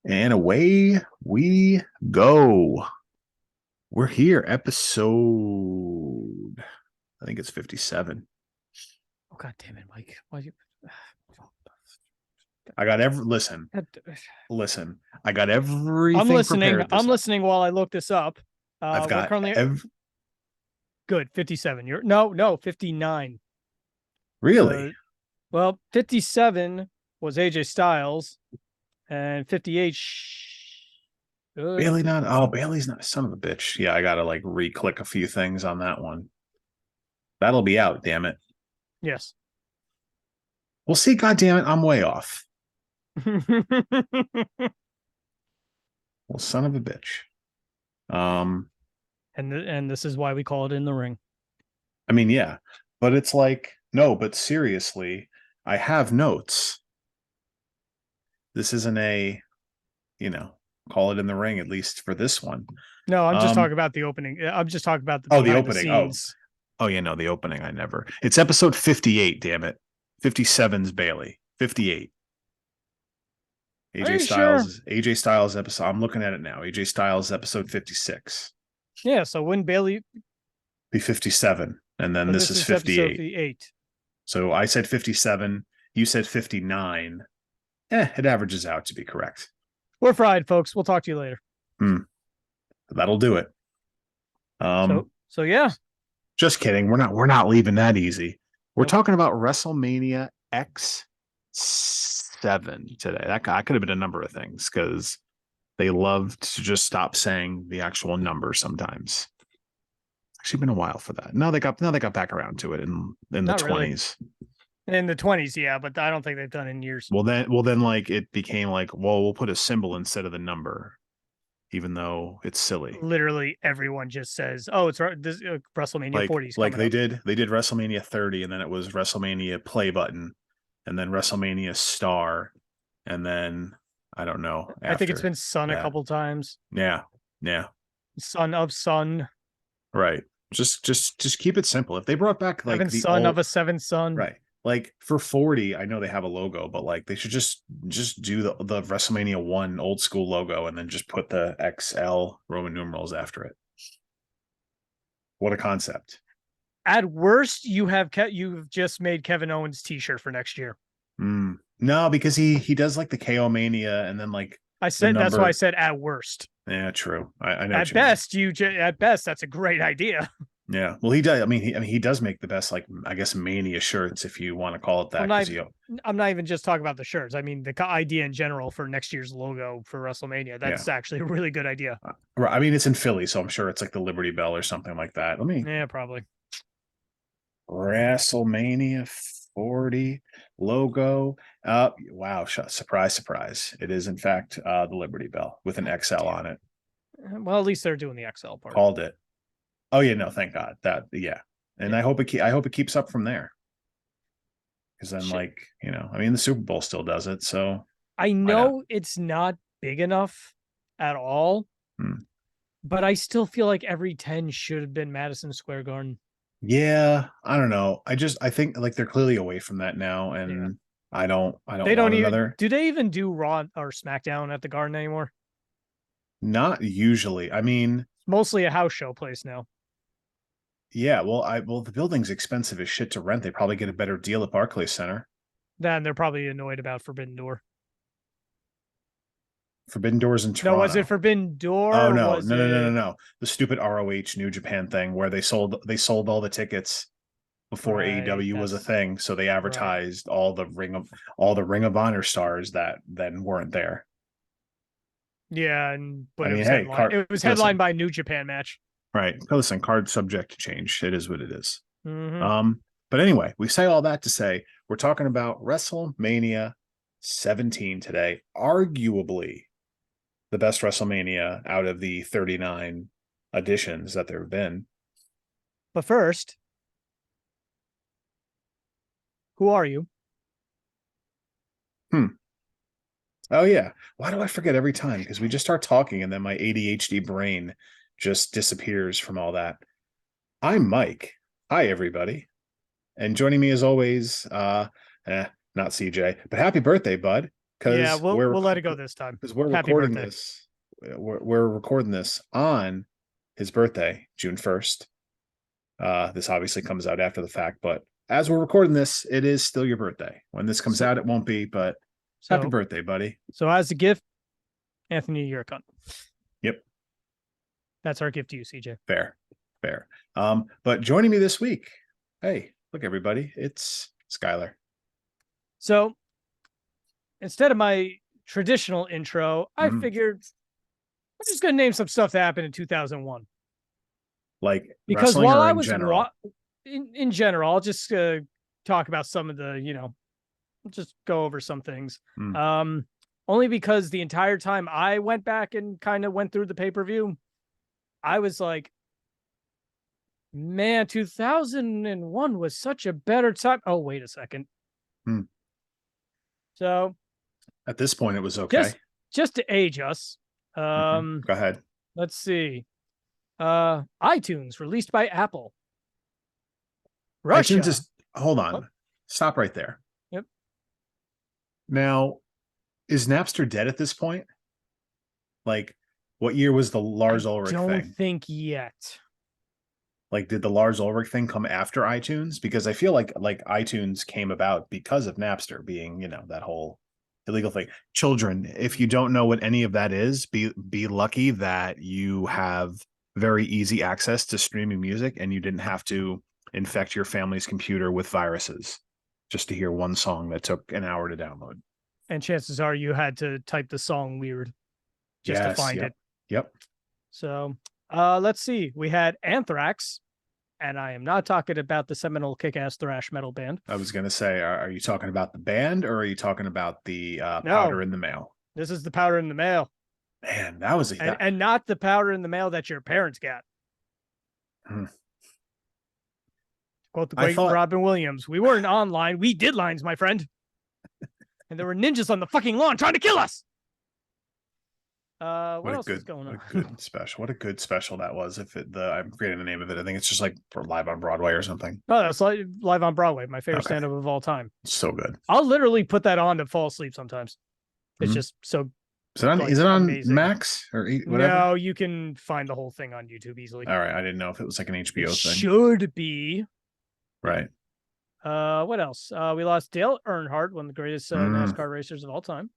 And away we go. We're here, episode, I think it's 57. Oh, God damn it, Mike. Why you? I got listen. I got everything I'm listening. prepared. I'm listening while I look this up. I've We're got currently good. 57. You're no 59. really. 57 was AJ Styles, and 58. Bailey not. Oh, Bailey's not a son of a bitch. Yeah, I gotta like re-click a few things on that one. That'll be out. Damn it. Yes. We'll see. God damn it, I'm way off. Well, son of a bitch. And this is why we call it In the Ring. I mean, yeah, but it's like no, but seriously, I have notes. This isn't a, call it in the ring, at least for this one. No, I'm just talking about the opening. I'm just talking about the the behind opening. the scenes. The opening. I never. It's episode 58. Damn it, 57's Bailey. 58. AJ Styles. Sure? AJ Styles episode. I'm looking at it now. AJ Styles episode 56. Yeah. So when Bailey be 57, and then this is 58. 58. So I said 57. You said 59. It averages out to be correct. We're fried, folks. We'll talk to you later. That'll do it. So yeah. Just kidding. We're not leaving that easy. We're talking about WrestleMania X-Seven today. That could have been a number of things because they love to just stop saying the actual number sometimes. Actually, been a while for that. Now they got back around to it in the 20s. Really. In the 20s, yeah, but I don't think they've done it in years. Well, then, like it became like, well, we'll put a symbol instead of the number, even though it's silly. Literally, everyone just says, "Oh, it's this WrestleMania 40s." Like they did WrestleMania 30, and then it was WrestleMania play button, and then WrestleMania star, and then I don't know. I think it's been Sun a couple times. Yeah. Son of Sun. Right. Just keep it simple. If they brought back like the son of a seventh son, right? Like for 40, I know they have a logo, but like they should just do the WrestleMania 1 old school logo and then just put the XL Roman numerals after it. What a concept. At worst, you've just made Kevin Owens t-shirt for next year. No, because he does like the KO Mania and then like I said that's why I said at worst. Yeah, true. I know. At best, that's a great idea. Yeah, well, he does. I mean, he does make the best, like I guess, Mania shirts, if you want to call it that. I'm not even just talking about the shirts. I mean, the idea in general for next year's logo for WrestleMania. That's actually a really good idea. Right. I mean, it's in Philly, so I'm sure it's like the Liberty Bell or something like that. Yeah, probably. WrestleMania 40 logo. Wow! Surprise! It is in fact the Liberty Bell with an XL on it. Well, at least they're doing the XL part. Called it. Oh yeah, no, thank God. And I hope it keeps up from there. Because then, I mean, the Super Bowl still does it. So I know it's not big enough at all, but I still feel like every 10 should have been Madison Square Garden. Yeah, I don't know. I think like they're clearly away from that now, and I don't. They don't even. Do they even do Raw or SmackDown at the Garden anymore? Not usually. I mean, it's mostly a house show place now. Yeah, well, the building's expensive as shit to rent. They probably get a better deal at Barclays Center. Then they're probably annoyed about Forbidden Door. Forbidden Door's in Toronto. No, was it Forbidden Door? Oh no. The stupid ROH New Japan thing where they sold all the tickets before AEW was a thing, so they advertised all the Ring of Honor stars that then weren't there. Yeah, it was headlined by a New Japan match. Right. Listen, card subject to change. It is what it is. But anyway, we say all that to say we're talking about WrestleMania 17 today. Arguably the best WrestleMania out of the 39 editions that there have been. But first, who are you? Oh, yeah. Why do I forget every time? Because we just start talking and then my ADHD brain just disappears from all that. I'm Mike. Hi, everybody. And joining me as always, not CJ, but happy birthday, bud. Yeah, because we'll let it go this time. Because we're Happy recording birthday. this. We're recording this on his birthday, June 1st. This obviously comes out after the fact, but as we're recording this, it is still your birthday. When this comes out, it won't be, but happy birthday, buddy. So as a gift, Anthony, you're a cunt. Yep. That's our gift to you, CJ. Fair. But joining me this week, hey, look, everybody, it's Skylar. So instead of my traditional intro, I figured I'm just going to name some stuff that happened in 2001. Like, because while I was general? in general, I'll just talk about some of the, just go over some things. Only because the entire time I went back and kind of went through the pay-per-view, I was like, man, 2001 was such a better time. Oh, wait a second. So at this point, it was okay. Just to age us. Go ahead. Let's see. iTunes released by Apple. Russia. iTunes is, hold on. Stop right there. Yep. Now, is Napster dead at this point? Like, what year was the Lars Ulrich thing? I don't think yet. Like, did the Lars Ulrich thing come after iTunes? Because I feel like iTunes came about because of Napster being, that whole illegal thing. Children, if you don't know what any of that is, be lucky that you have very easy access to streaming music and you didn't have to infect your family's computer with viruses just to hear one song that took an hour to download. And chances are you had to type the song weird just to find it. Yep. So let's see. We had Anthrax, and I am not talking about the seminal kick-ass thrash metal band. I was going to say, are you talking about the band or are you talking about the Powder in the Mail? This is the Powder in the Mail. Man, that was and not the Powder in the Mail that your parents got. Quote the great Robin Williams. We weren't online. We did lines, my friend. And there were ninjas on the fucking lawn trying to kill us. What else is going on? What a good special that was. I'm forgetting the name of it. I think it's just like for Live on Broadway or something. Oh, that's Live on Broadway. My favorite stand-up of all time. So good. I'll literally put that on to fall asleep sometimes. It's just so. Is it on amazing. Max or whatever? No, you can find the whole thing on YouTube easily. All right, I didn't know if it was like an HBO thing. Should be. Right. What else? We lost Dale Earnhardt, one of the greatest NASCAR racers of all time.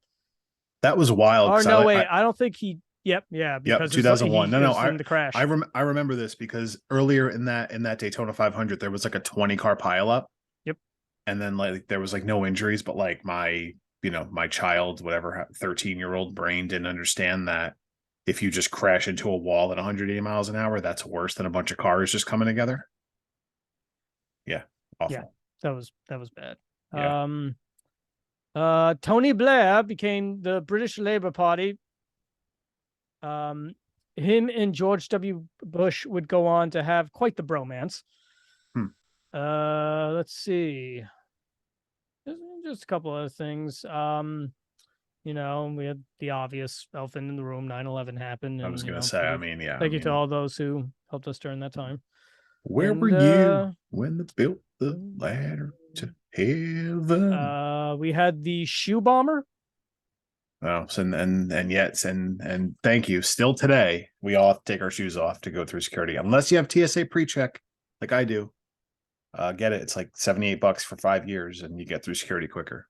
That was wild. Oh no, wait! I don't think he. Yep, yeah. Because 2001. The crash. I remember this because earlier in that Daytona 500, there was like a 20-car pileup. Yep. And then like there was like no injuries, but like my child, whatever, 13-year-old brain didn't understand that if you just crash into a wall at 180 miles an hour, that's worse than a bunch of cars just coming together. Yeah, awful. Yeah, that was bad. Yeah. Tony Blair became the British Labour Party. Him and George W. Bush would go on to have quite the bromance. Let's see. Just a couple other things. We had the obvious elephant in the room. 9/11 happened. I was going to say, Thank you to all those who helped us during that time. Where were you when they built the ladder to heaven? We had the shoe bomber. Oh, and thank you. Still today, we all have to take our shoes off to go through security, unless you have TSA pre-check, like I do. Get it? It's like $78 for 5 years, and you get through security quicker.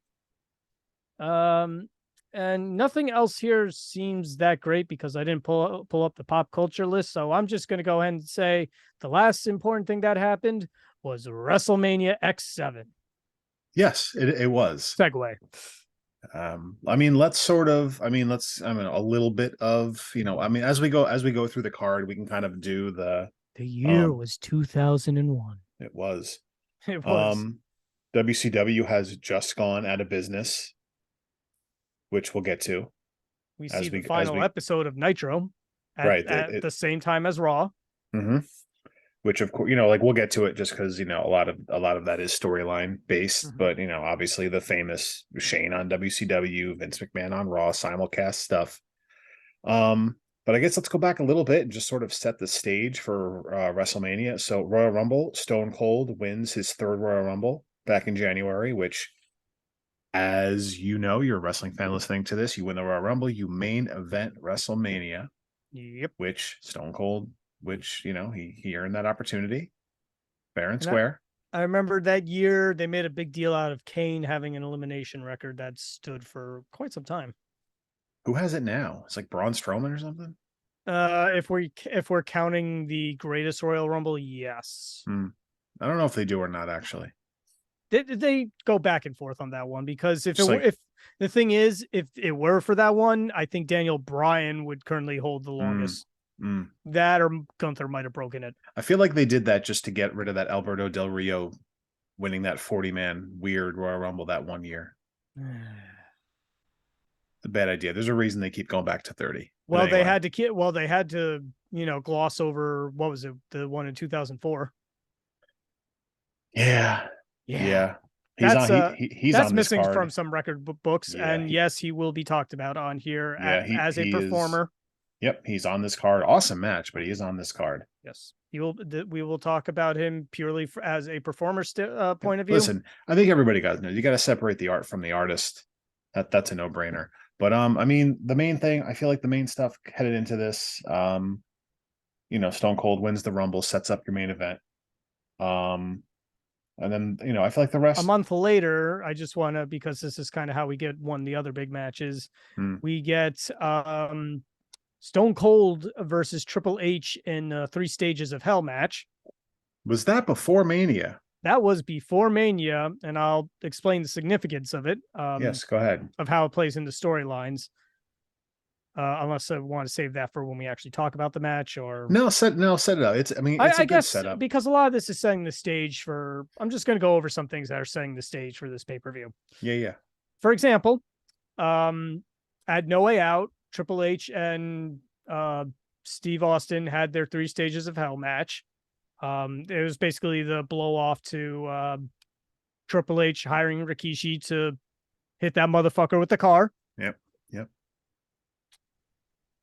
And nothing else here seems that great because I didn't pull up the pop culture list. So I'm just going to go ahead and say the last important thing that happened was Wrestlemania X-Seven. Yes, it was. Segue. Let's a little bit of, as we go through the card, we can kind of do the year was 2001. It was. It was. WCW has just gone out of business, which we'll get to. We see the final episode of Nitro at the same time as Raw. Mm-hmm. Which, of course, we'll get to it just because, a lot of that is storyline based. Mm-hmm. But, obviously the famous Shane on WCW, Vince McMahon on Raw, simulcast stuff. But I guess let's go back a little bit and just sort of set the stage for WrestleMania. So Royal Rumble, Stone Cold wins his third Royal Rumble back in January, which As you know, you're a wrestling fan listening to this. You win the Royal Rumble. You main event WrestleMania. Yep. Which Stone Cold, he earned that opportunity, fair and And square. I remember that year they made a big deal out of Kane having an elimination record that stood for quite some time. Who has it now? It's like Braun Strowman or something. If we're counting the greatest Royal Rumble, yes. I don't know if they do or not. Actually, they go back and forth on that one, because if the thing is, if it were for that one, I think Daniel Bryan would currently hold the longest. That or Gunther might have broken it. I feel like they did that just to get rid of that Alberto Del Rio winning that 40-man weird Royal Rumble that one year. It's a bad idea. There's a reason they keep going back to 30. Well, anyway. They had to, gloss over, what was it, the one in 2004. Yeah. He's that's on missing card from some record books, and yes, he will be talked about on here as a performer. Yep, he's on this card. Awesome match, but he is on this card. Yes, we will talk about him purely as a performer point of view. Listen, I think everybody got to know. You got to separate the art from the artist. That's a no-brainer. But I mean, the main thing, I feel like the main stuff headed into this, Stone Cold wins the Rumble, sets up your main event. And then, I feel like the rest. A month later, I just want to, because this is kind of how we get one of the other big matches. We get Stone Cold versus Triple H in 3 Stages of Hell match. Was that before Mania? That was before Mania, and I'll explain the significance of it. Yes, go ahead. Of how it plays into storylines. Unless I want to save that for when we actually talk about the match, or set it up. It's a good setup, because a lot of this is setting the stage for. I'm just going to go over some things that are setting the stage for this pay-per-view. Yeah. For example, at No Way Out, Triple H and Steve Austin had their 3 Stages of Hell match. It was basically the blow off to Triple H hiring Rikishi to hit that motherfucker with the car. Yep.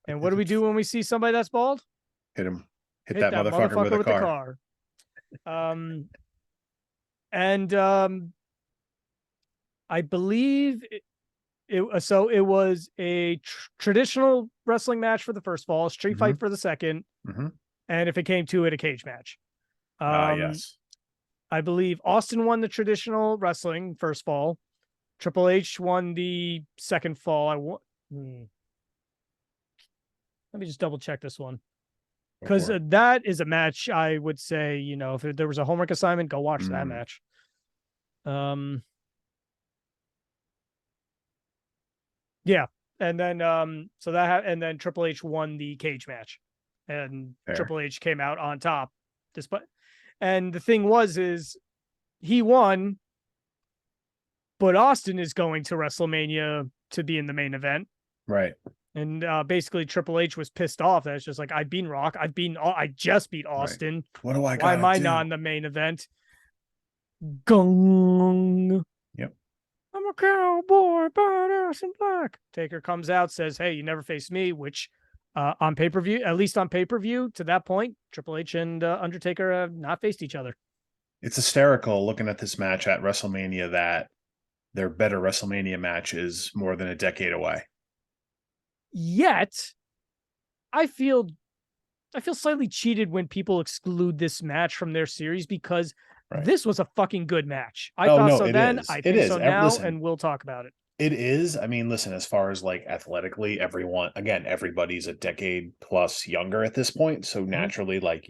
And what do we do when we see somebody that's bald? Hit him. Hit that motherfucker with the car. I believe it was a traditional wrestling match for the first fall, street fight for the second, and if it came to it, a cage match. Yes. I believe Austin won the traditional wrestling first fall. Triple H won the second fall. Let me just double check this one, because that is a match I would say, if there was a homework assignment, go watch that match. Yeah, and then and then Triple H won the cage match, and Triple H came out on top, and the thing is he won, but Austin is going to WrestleMania to be in the main event, right? And basically, Triple H was pissed off that it's just like, I beat Rock, I just beat Austin. Right. What do I got? Why am I not in the main event? Gong. Yep. I'm a cowboy, badass in black. Taker comes out, says, "Hey, you never faced me," which on pay-per-view, at least on pay-per-view, to that point, Triple H and Undertaker have not faced each other. It's hysterical looking at this match at WrestleMania that their better WrestleMania match is more than a decade away. Yet, I feel slightly cheated when people exclude this match from their series, because this was a fucking good match. I thought so then, I think so now, and we'll talk about it. It is. I mean, listen, as far as like athletically, everybody's a decade plus younger at this point. So naturally, like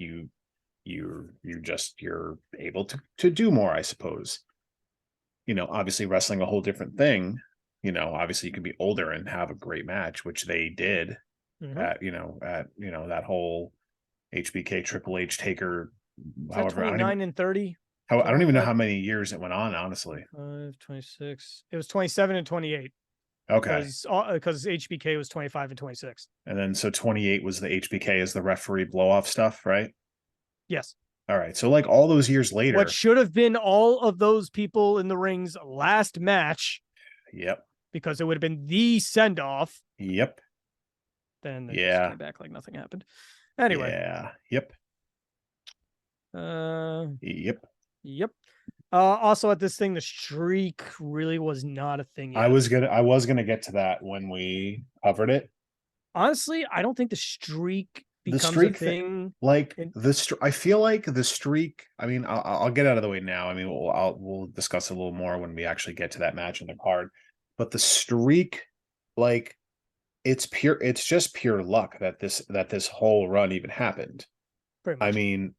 you're able to do more, I suppose. Obviously wrestling a whole different thing. Obviously you could be older and have a great match, which they did at that whole HBK Triple H Taker. However, 29 and 30. I don't even know how many years it went on, honestly. 26. It was 27 and 28. Okay. Because HBK was 25 and 26. And then so 28 was the HBK as the referee blow off stuff, right? Yes. All right. So like all those years later. What should have been all of those people in the ring's last match. Yep. Because it would have been the send off. Yep. Then they just came back like nothing happened. Anyway. Yeah. Yep. Yep. Also at this thing, the streak really was not a thing yet. I was gonna get to that when we covered it. Honestly, I don't think the streak becomes a thing. I feel like the streak. I mean, I'll get out of the way now. I mean, we'll discuss a little more when we actually get to that match in the card. But the streak, like, it's just pure luck that this whole run even happened. Pretty much. I mean,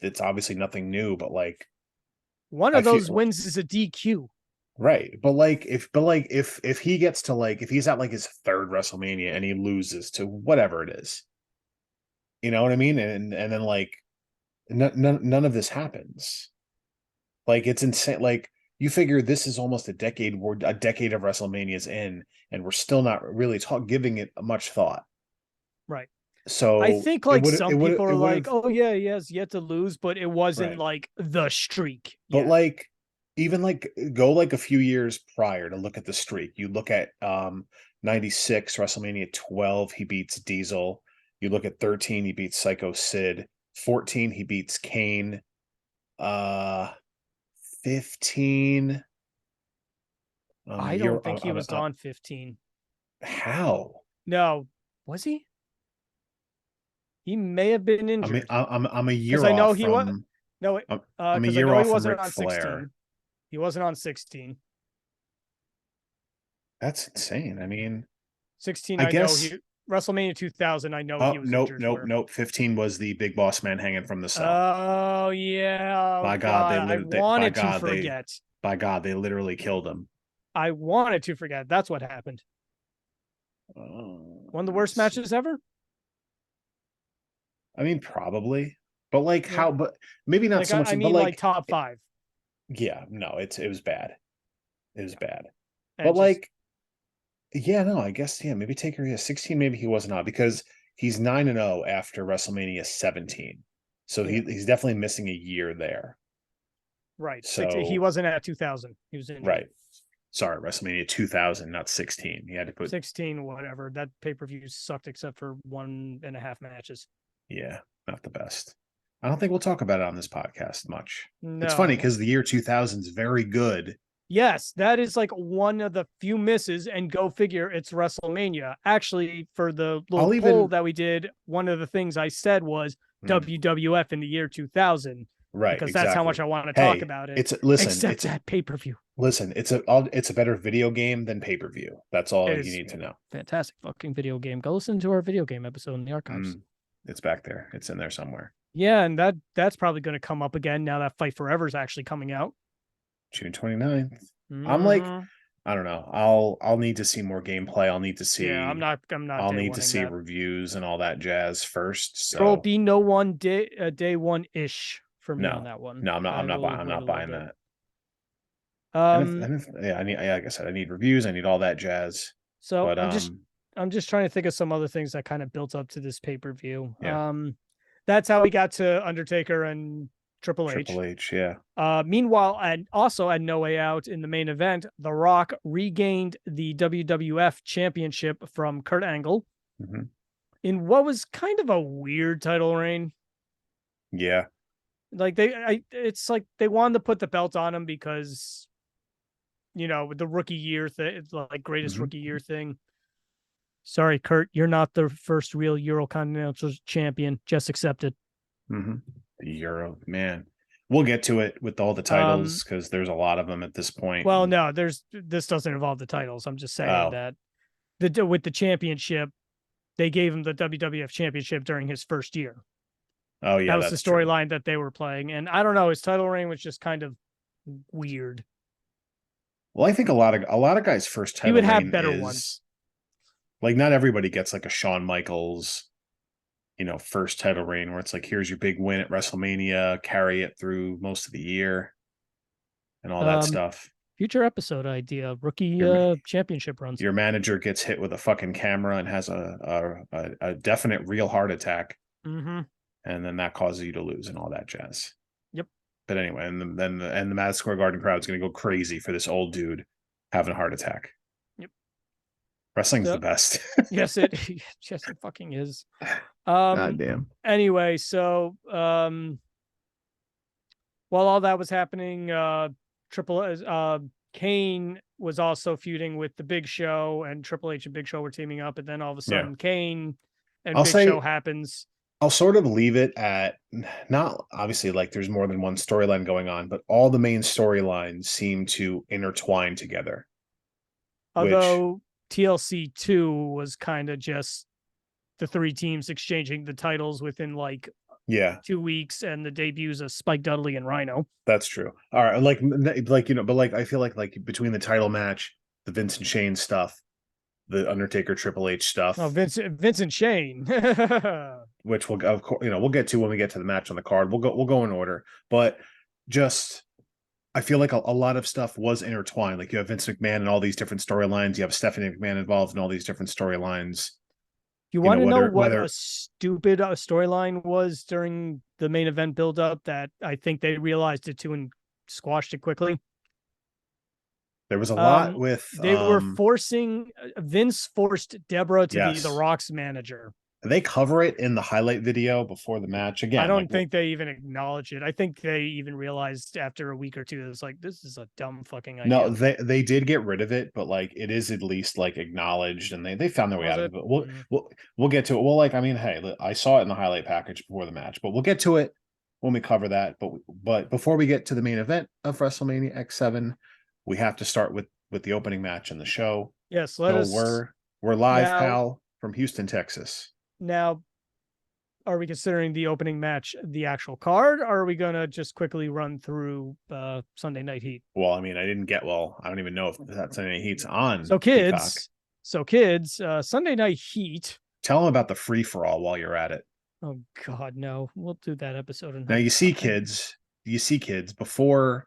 it's obviously nothing new, but like one of those wins is a DQ. Right. But if he gets to if he's at like his third WrestleMania and he loses to whatever it is, you know what I mean? And then like none of this happens. Like, it's insane. Like, you figure this is almost a decade of WrestleManias in, and we're still not really giving it much thought. Right. So I think some people are like, oh yeah, he has yet to lose, but it wasn't like the streak. But like, even go like a few years prior to look at the streak. You look at 96 WrestleMania 12, he beats Diesel. You look at 13, he beats Psycho Sid. 14, he beats Kane. 15. I don't think he was on 15. How? No, was he? He may have been injured. I'm a year off. I know he was. No, I'm a year off he wasn't from on 16. He wasn't on 16. That's insane. I mean, 16. I guess WrestleMania 2000. I know he was injured. Nope. 15 was the Big Boss Man hanging from the cell. Oh yeah. By God, I wanted to forget. By God, they literally killed him. I wanted to forget. That's what happened. One of the worst matches ever. I mean, probably, but like how? But maybe not so much. I mean, but like top 5. Yeah, no, it was bad. It was bad. But like, yeah, no, I guess maybe take her 16. Maybe he wasn't on because he's 9-0 after WrestleMania 17, so he's definitely missing a year there. Right. So he wasn't at 2000. He was in right. Sorry, WrestleMania 2000, not 16. He had to put 16. Whatever. That pay-per-view sucked except for 1.5 matches. Yeah, not the best. I don't think we'll talk about it on this podcast much. No. It's funny because the year 2000 is very good. Yes, that is like one of the few misses, and go figure, it's WrestleMania. Actually, for the little poll that we did, one of the things I said was WWF in the year 2000. Right, because that's how much I want to talk about it. Except that pay-per-view. Listen, it's a better video game than pay-per-view. That's all you need to know. Fantastic fucking video game. Go listen to our video game episode in the archives. It's back there. It's in there somewhere. Yeah, and that's probably going to come up again now that Fight Forever is actually coming out. June 29th. I'm like, I don't know. I'll need to see more gameplay. I'll need to see. Yeah, I'm not. I'll need to see reviews and all that jazz first. So there will be no day one ish for me on that one. No, I'm not buying that. Like I said, I need reviews. I need all that jazz. So but, I'm just trying to think of some other things that kind of built up to this pay-per-view. Yeah. That's how we got to Undertaker and Triple H. Yeah. Meanwhile, and also at No Way Out in the main event, The Rock regained the WWF Championship from Kurt Angle in what was kind of a weird title reign. Yeah. Like it's like they wanted to put the belt on him because, the rookie year thing, it's like greatest rookie year thing. Sorry, Kurt, you're not the first real Eurocontinental champion. Just accept it. The Euro, man. We'll get to it with all the titles because there's a lot of them at this point. Well, no, this doesn't involve the titles. I'm just saying that with the championship, they gave him the WWF championship during his first year. Oh yeah, that was the storyline that they were playing, and I don't know, his title reign was just kind of weird. Well, I think a lot of guys' first title he would have better ones. Like, not everybody gets like a Shawn Michaels, first title reign where it's like, here's your big win at WrestleMania, carry it through most of the year, and all that stuff. Future episode idea: rookie championship runs. Your manager gets hit with a fucking camera and has a definite real heart attack. Mm-hmm. And then that causes you to lose and all that jazz. Yep. But anyway, and the Madison Square Garden crowd is going to go crazy for this old dude having a heart attack. Yep. Wrestling's the best. yes, it fucking is. God damn. Anyway, so while all that was happening, Kane was also feuding with the Big Show, and Triple H and Big Show were teaming up, and then all of a sudden Kane and Big Show happens. I'll sort of leave it at, not obviously like there's more than one storyline going on, but all the main storylines seem to intertwine together. Although TLC 2 was kind of just the three teams exchanging the titles within like 2 weeks, and the debuts of Spike Dudley and Rhino. That's true. All right, like but like I feel like between the title match, the Vince and Shane stuff, the Undertaker Triple H stuff. Oh, Vince and Shane. Which we'll, of course, we'll get to when we get to the match on the card. We'll go in order, but just I feel like a lot of stuff was intertwined. Like you have Vince McMahon and all these different storylines. You have Stephanie McMahon involved in all these different storylines. You want to know what a stupid storyline was during the main event build-up that I think they realized it too and squashed it quickly? There was a lot with... They were forcing... Vince forced Deborah to be The Rock's manager. They cover it in the highlight video before the match. Again, I don't think they even acknowledge it. I think they even realized after a week or two, it was like, this is a dumb fucking idea. No, they did get rid of it, but like it is at least like acknowledged, and they found their way out of it. But we'll get to it. Well, like I mean, hey, I saw it in the highlight package before the match, but we'll get to it when we cover that. But before we get to the main event of WrestleMania X-Seven, we have to start with the opening match in the show. Yes, we're live, pal, from Houston, Texas. Now, are we considering the opening match the actual card, or are we going to just quickly run through Sunday Night Heat? Well, I mean, I don't even know if that Sunday Night Heat's on. So kids, Sunday Night Heat. Tell them about the free-for-all while you're at it. Oh, God, no. We'll do that episode. Now, you see, kids, before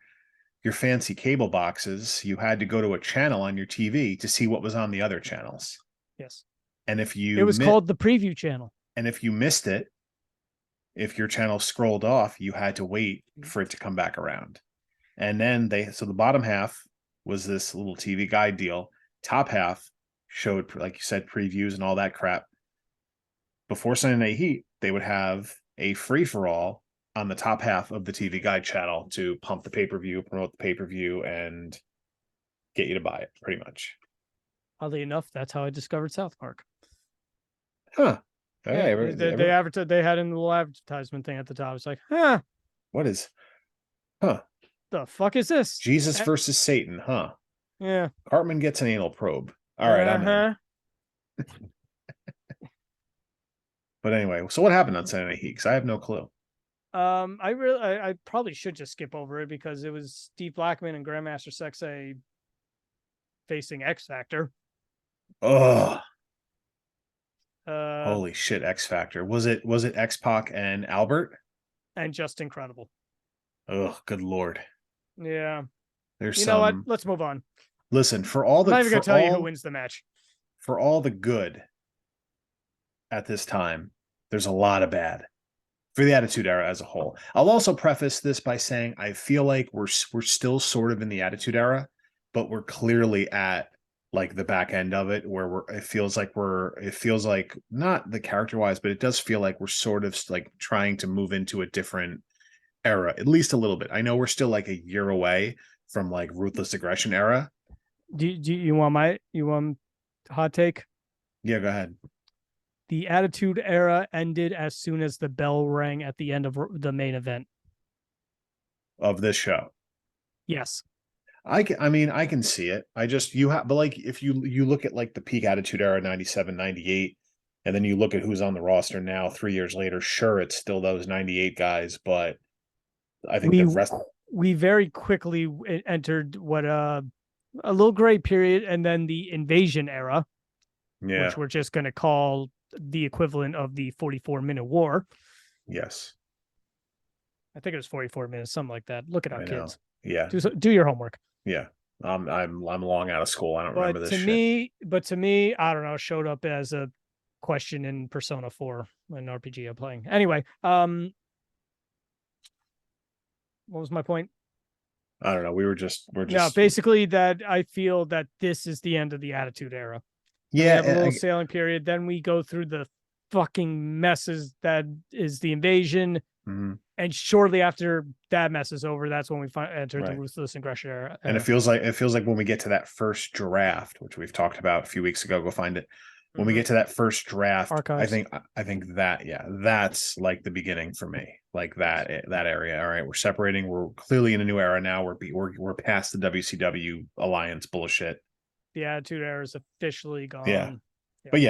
your fancy cable boxes, you had to go to a channel on your TV to see what was on the other channels. Yes. And if it was called the preview channel. And if you missed it, if your channel scrolled off, you had to wait for it to come back around. And then so the bottom half was this little TV guide deal. Top half showed, like you said, previews and all that crap. Before Sunday Night Heat, they would have a free-for-all on the top half of the TV guide channel to pump the pay-per-view, promote the pay-per-view, and get you to buy it, pretty much. Oddly enough, that's how I discovered South Park. Huh. Yeah, they advertised. They had a little advertisement thing at the top. It's like, huh? What is? The fuck is this? Jesus versus Satan, huh? Yeah. Cartman gets an anal probe. All right, I'm in. But anyway, so what happened on Sunday Night Heat? Because I have no clue. I probably should just skip over it because it was Steve Blackman and Grandmaster Sexay facing X Factor. Oh. Holy shit, X Factor. Was it X-Pac and Albert? And Just Incredible. Oh, good Lord. Yeah. There's know what? Let's move on. Listen, for all the... I'm not even going to tell you who wins the match. For all the good at this time, there's a lot of bad for the Attitude Era as a whole. I'll also preface this by saying I feel like we're still sort of in the Attitude Era, but we're clearly at like the back end of it where it feels like not the character wise, but it does feel like we're sort of like trying to move into a different era, at least a little bit. I know we're still like a year away from like Ruthless Aggression era. Do you want hot take? Yeah, go ahead. The Attitude Era ended as soon as the bell rang at the end of the main event of this show. Yes. I can see it. But like if you look at like the peak Attitude Era 97, 98, and then you look at who's on the roster now 3 years later, sure, it's still those 98 guys, but I think the rest... we very quickly entered what a little gray period, and then the Invasion Era, which we're just going to call the equivalent of the 44-minute war. Yes. I think it was 44 minutes, something like that. Look it up, kids. Yeah. Do your homework. Yeah. I'm long out of school. I don't remember this shit. But to me, I don't know, showed up as a question in Persona 4, an RPG I'm playing. Anyway, what was my point? I don't know. We're just basically that I feel that this is the end of the Attitude Era. Yeah. We have a little sailing period. Then we go through the fucking messes that is the Invasion, Mm-hmm. And shortly after that mess is over, that's when we entered the Right. Ruthless Aggression era. And it feels like when we get to that first draft, which we've talked about a few weeks ago, go find it. When we get to that first draft, Archives. I think that, yeah, that's like the beginning for me, like that area. All right, we're separating. We're clearly in a new era now. We're past the WCW alliance bullshit. The Attitude Era is officially gone. Yeah.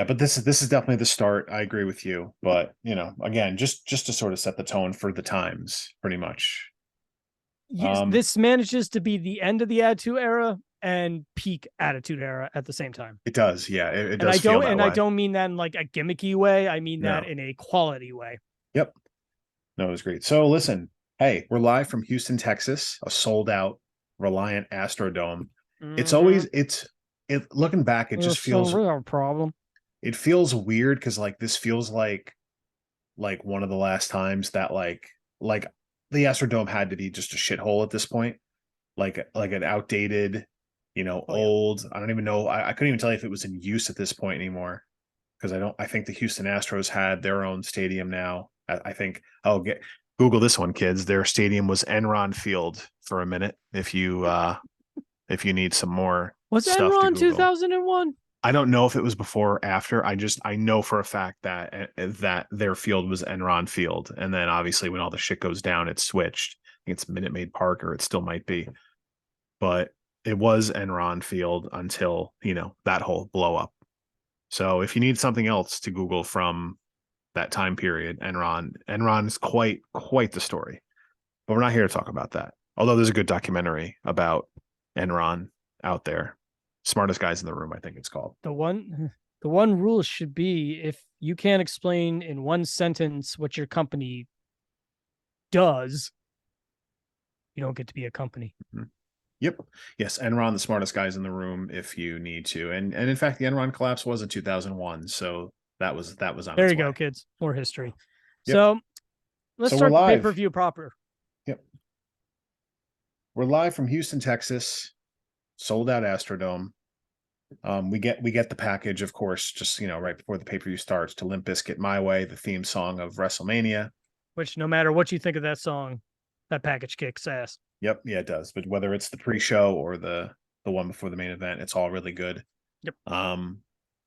But this is definitely the start. I agree with you. But again, just to sort of set the tone for the times, pretty much. Yes, this manages to be the end of the Attitude Era and peak Attitude Era at the same time. It does, yeah. It does. And I feel don't, that and way. I don't mean that in like a gimmicky way. I mean that in a quality way. Yep. No, it was great. So listen, hey, we're live from Houston, Texas, a sold out Reliant Astrodome. It's always looking back, it just feels a problem. It feels weird because like this feels like one of the last times that like the Astrodome had to be just a shithole at this point, like an outdated, old. I don't even know. I couldn't even tell you if it was in use at this point anymore because I think the Houston Astros had their own stadium now. I think Google this one, kids. Their stadium was Enron Field for a minute. If you need some more, was Enron 2001? I don't know if it was before or after. I know for a fact that their field was Enron Field, and then obviously when all the shit goes down, it's switched. I think it's Minute Maid Park, or it still might be, but it was Enron Field until that whole blow up. So if you need something else to Google from that time period, Enron is quite the story. But we're not here to talk about that. Although there's a good documentary about Enron out there. Smartest Guys in the Room, I think it's called. The one rule should be if you can't explain in one sentence what your company does, you don't get to be a company. Mm-hmm. Yep. Yes, Enron, the smartest guys in the room if you need to. And in fact, the Enron collapse was in 2001, so that was on there its you way. go, kids. More history. Yep. So let's start the pay-per-view proper. Yep. We're live from Houston, Texas. Sold out Astrodome. We get the package, of course, just right before the pay-per-view starts, to Limp Bizkit My Way, the theme song of Wrestlemania. Which, no matter what you think of that song, that package kicks ass. Yep, yeah, it does. But whether it's the pre-show or the one before the main event, it's all really good. Yep.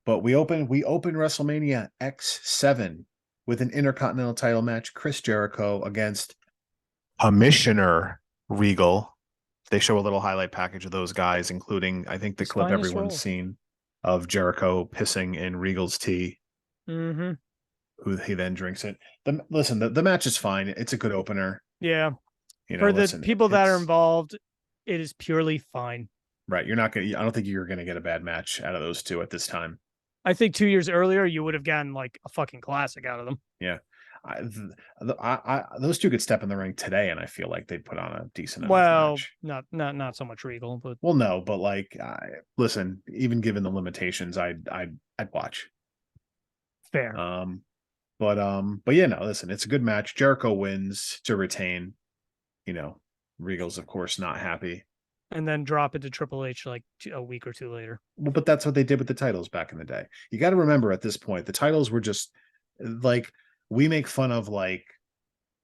But we open Wrestlemania X-Seven with an Intercontinental title match, Chris Jericho against Commissioner Regal. They show a little highlight package of those guys, including, I think, the clip everyone's seen of Jericho pissing in Regal's tea. Mm-hmm. Who he then drinks it. The match is fine. It's a good opener. Yeah. For the people that are involved, it is purely fine. Right. I don't think you're gonna get a bad match out of those two at this time. I think 2 years earlier you would have gotten like a fucking classic out of them. Yeah. Those two could step in the ring today, and I feel like they'd put on a decent match. Not so much Regal, but no, but like, listen, even given the limitations, I'd watch. Fair. But yeah, no, listen, it's a good match. Jericho wins to retain. Regal's of course not happy. And then drop it to Triple H like a week or two later. Well, but that's what they did with the titles back in the day. You got to remember at this point, the titles were just like, we make fun of like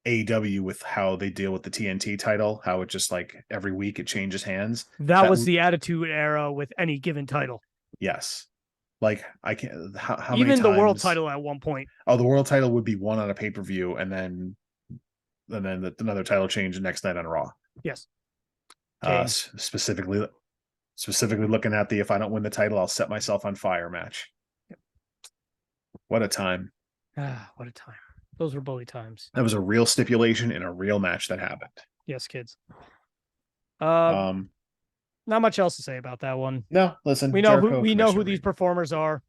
AEW with how they deal with the TNT title, how it just like every week it changes hands. That was the Attitude Era with any given title. Yes. Like I can't, how even many times, the world title at one point. Oh, the world title would be won on a pay-per-view and then another title change the next night on Raw. Yes. Specifically looking at the if I don't win the title, I'll set myself on fire match. Yep. What a time. What a time. Those were bully times. That was a real stipulation in a real match that happened. Yes, kids. Not much else to say about that one. No, listen. We know who these performers are.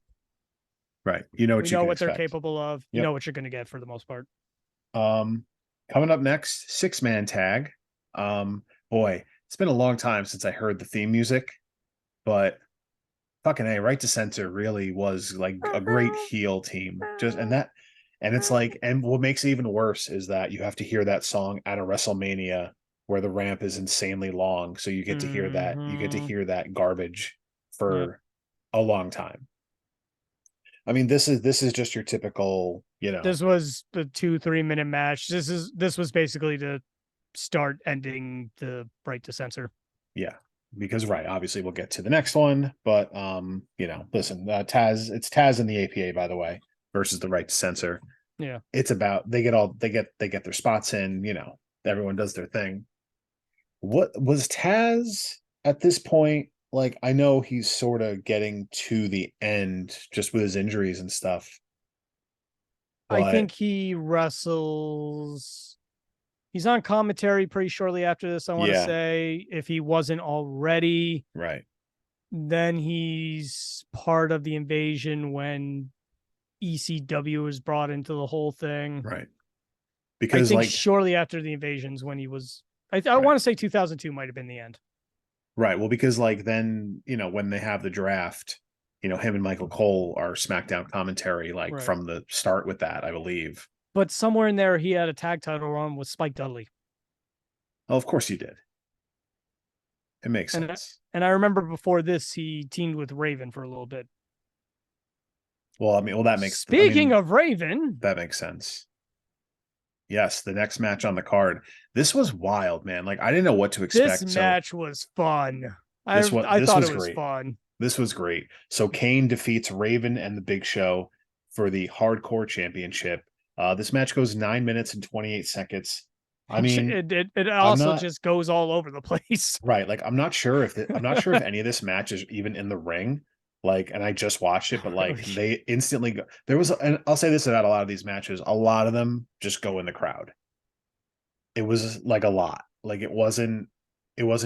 Right. You know what they're capable of. Yep. You know what you're going to get for the most part. Coming up next, 6-man tag. Boy, it's been a long time since I heard the theme music, but fucking A, Right to Censor really was like a great heel team. And it's like, and what makes it even worse is that you have to hear that song at a WrestleMania where the ramp is insanely long. So you get to hear that. You get to hear that garbage for a long time. I mean, this is just your typical, This was the 2-3 minute match. This was basically to start ending the right to censor. Yeah, because obviously we'll get to the next one, but listen, Taz, it's Taz and the APA, by the way, versus the right to censor. Yeah, it's about they get their spots in. Everyone does their thing. What was Taz at this point? Like, I know he's sort of getting to the end just with his injuries and stuff. I think he wrestles. He's on commentary pretty shortly after this, I want to say, if he wasn't already. Right. Then he's part of the invasion when ECW was brought into the whole thing. Right. Because I think shortly after the invasions when he was, I want to say 2002 might have been the end. Right. Well, because then, when they have the draft, him and Michael Cole are SmackDown commentary, from the start with that, I believe. But somewhere in there, he had a tag title run with Spike Dudley. Oh, of course he did. It makes sense. And I remember before this, he teamed with Raven for a little bit. Well, that makes... Speaking of Raven... That makes sense. Yes, the next match on the card. This was wild, man. I didn't know what to expect. This match was fun. I thought it was fun. This was great. So Kane defeats Raven and the Big Show for the Hardcore Championship. This match goes 9 minutes and 28 seconds. I mean, it also just goes all over the place. Right. I'm not sure if any of this match is even in the ring. And I just watched it, but they instantly go. There was, and I'll say this about a lot of these matches, a lot of them just go in the crowd. It was a lot. It wasn't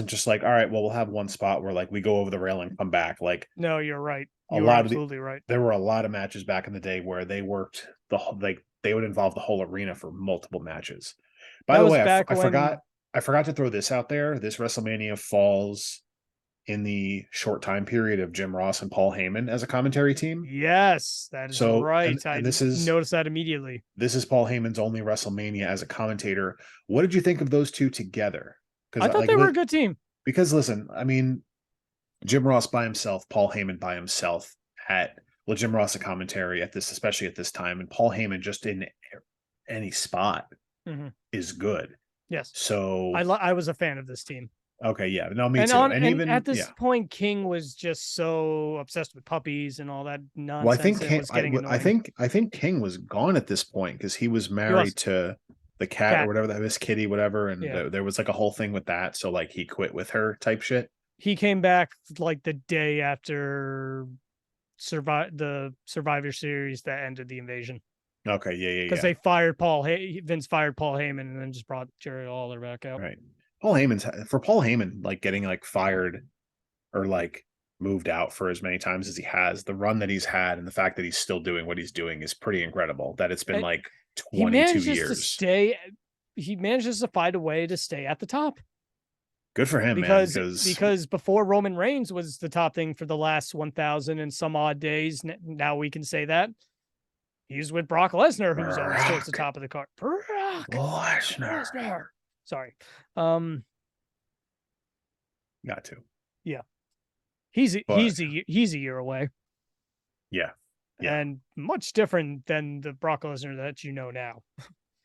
just all right, well, we'll have one spot where we go over the rail and come back. No, you're right. You're absolutely right. There were a lot of matches back in the day where they worked they would involve the whole arena for multiple matches. By the way, I forgot to throw this out there. This WrestleMania falls in the short time period of Jim Ross and Paul Heyman as a commentary team. Yes, that is right. I noticed that immediately. This is Paul Heyman's only WrestleMania as a commentator. What did you think of those two together? I thought they were a good team. Because listen, I mean, Jim Ross by himself, Paul Heyman by himself Jim Ross a commentary especially at this time, and Paul Heyman just in any spot is good. Yes. So I was a fan of this team. Okay, yeah, no, me too. And even at this point, King was just so obsessed with puppies and all that nonsense. Well, I think King was gone at this point because he was married to the cat or whatever, that Miss Kitty, whatever, and there was a whole thing with that. So he quit with her type shit. He came back the day after the Survivor Series that ended the invasion. Okay, yeah. Because they fired Vince fired Paul Heyman and then just brought Jerry Lawler back out. Right. Paul Heyman, getting fired or moved out for as many times as he has, the run that he's had and the fact that he's still doing what he's doing is pretty incredible. That it's been 22 years. He manages to find a way to stay at the top. Good for him, because before Roman Reigns was the top thing for the last 1,000 and some odd days, now we can say that he's with Brock Lesnar, who's always towards the top of the card. Brock Lesnar. Sorry. Got to. Yeah. He's a year away. Yeah. And much different than the Brock Lesnar that you know now.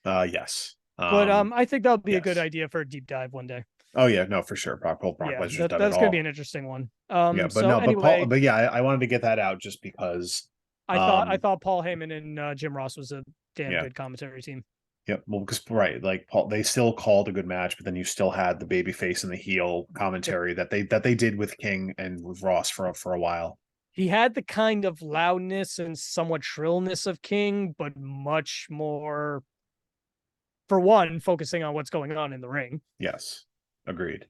Yes. But I think that would be a good idea for a deep dive one day. Oh yeah, no, for sure. Brock Lesnar's done that's it all. going to be an interesting one. Anyway, I wanted to get that out just because I thought Paul Heyman and Jim Ross was a damn good commentary team. Yeah, well, because Paul, they still called a good match, but then you still had the babyface and the heel commentary that they did with King and with Ross for a while. He had the kind of loudness and somewhat shrillness of King, but much more, for one, focusing on what's going on in the ring. Yes, agreed.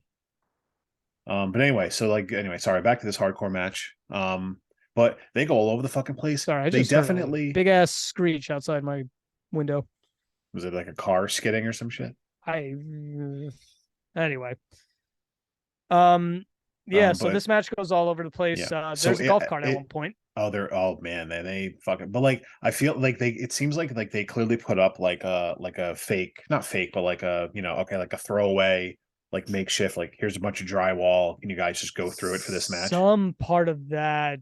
But anyway, sorry, back to this hardcore match. But they go all over the fucking place. Sorry, they definitely big ass screech outside my window. Was it a car skidding or some shit? Anyway. So this match goes all over the place. Yeah. There's a golf cart at one point. Oh man, they fucking, but I feel it seems like they clearly put up a fake, not fake, but a throwaway, makeshift, here's a bunch of drywall. Can you guys just go through it for this match? Some part of that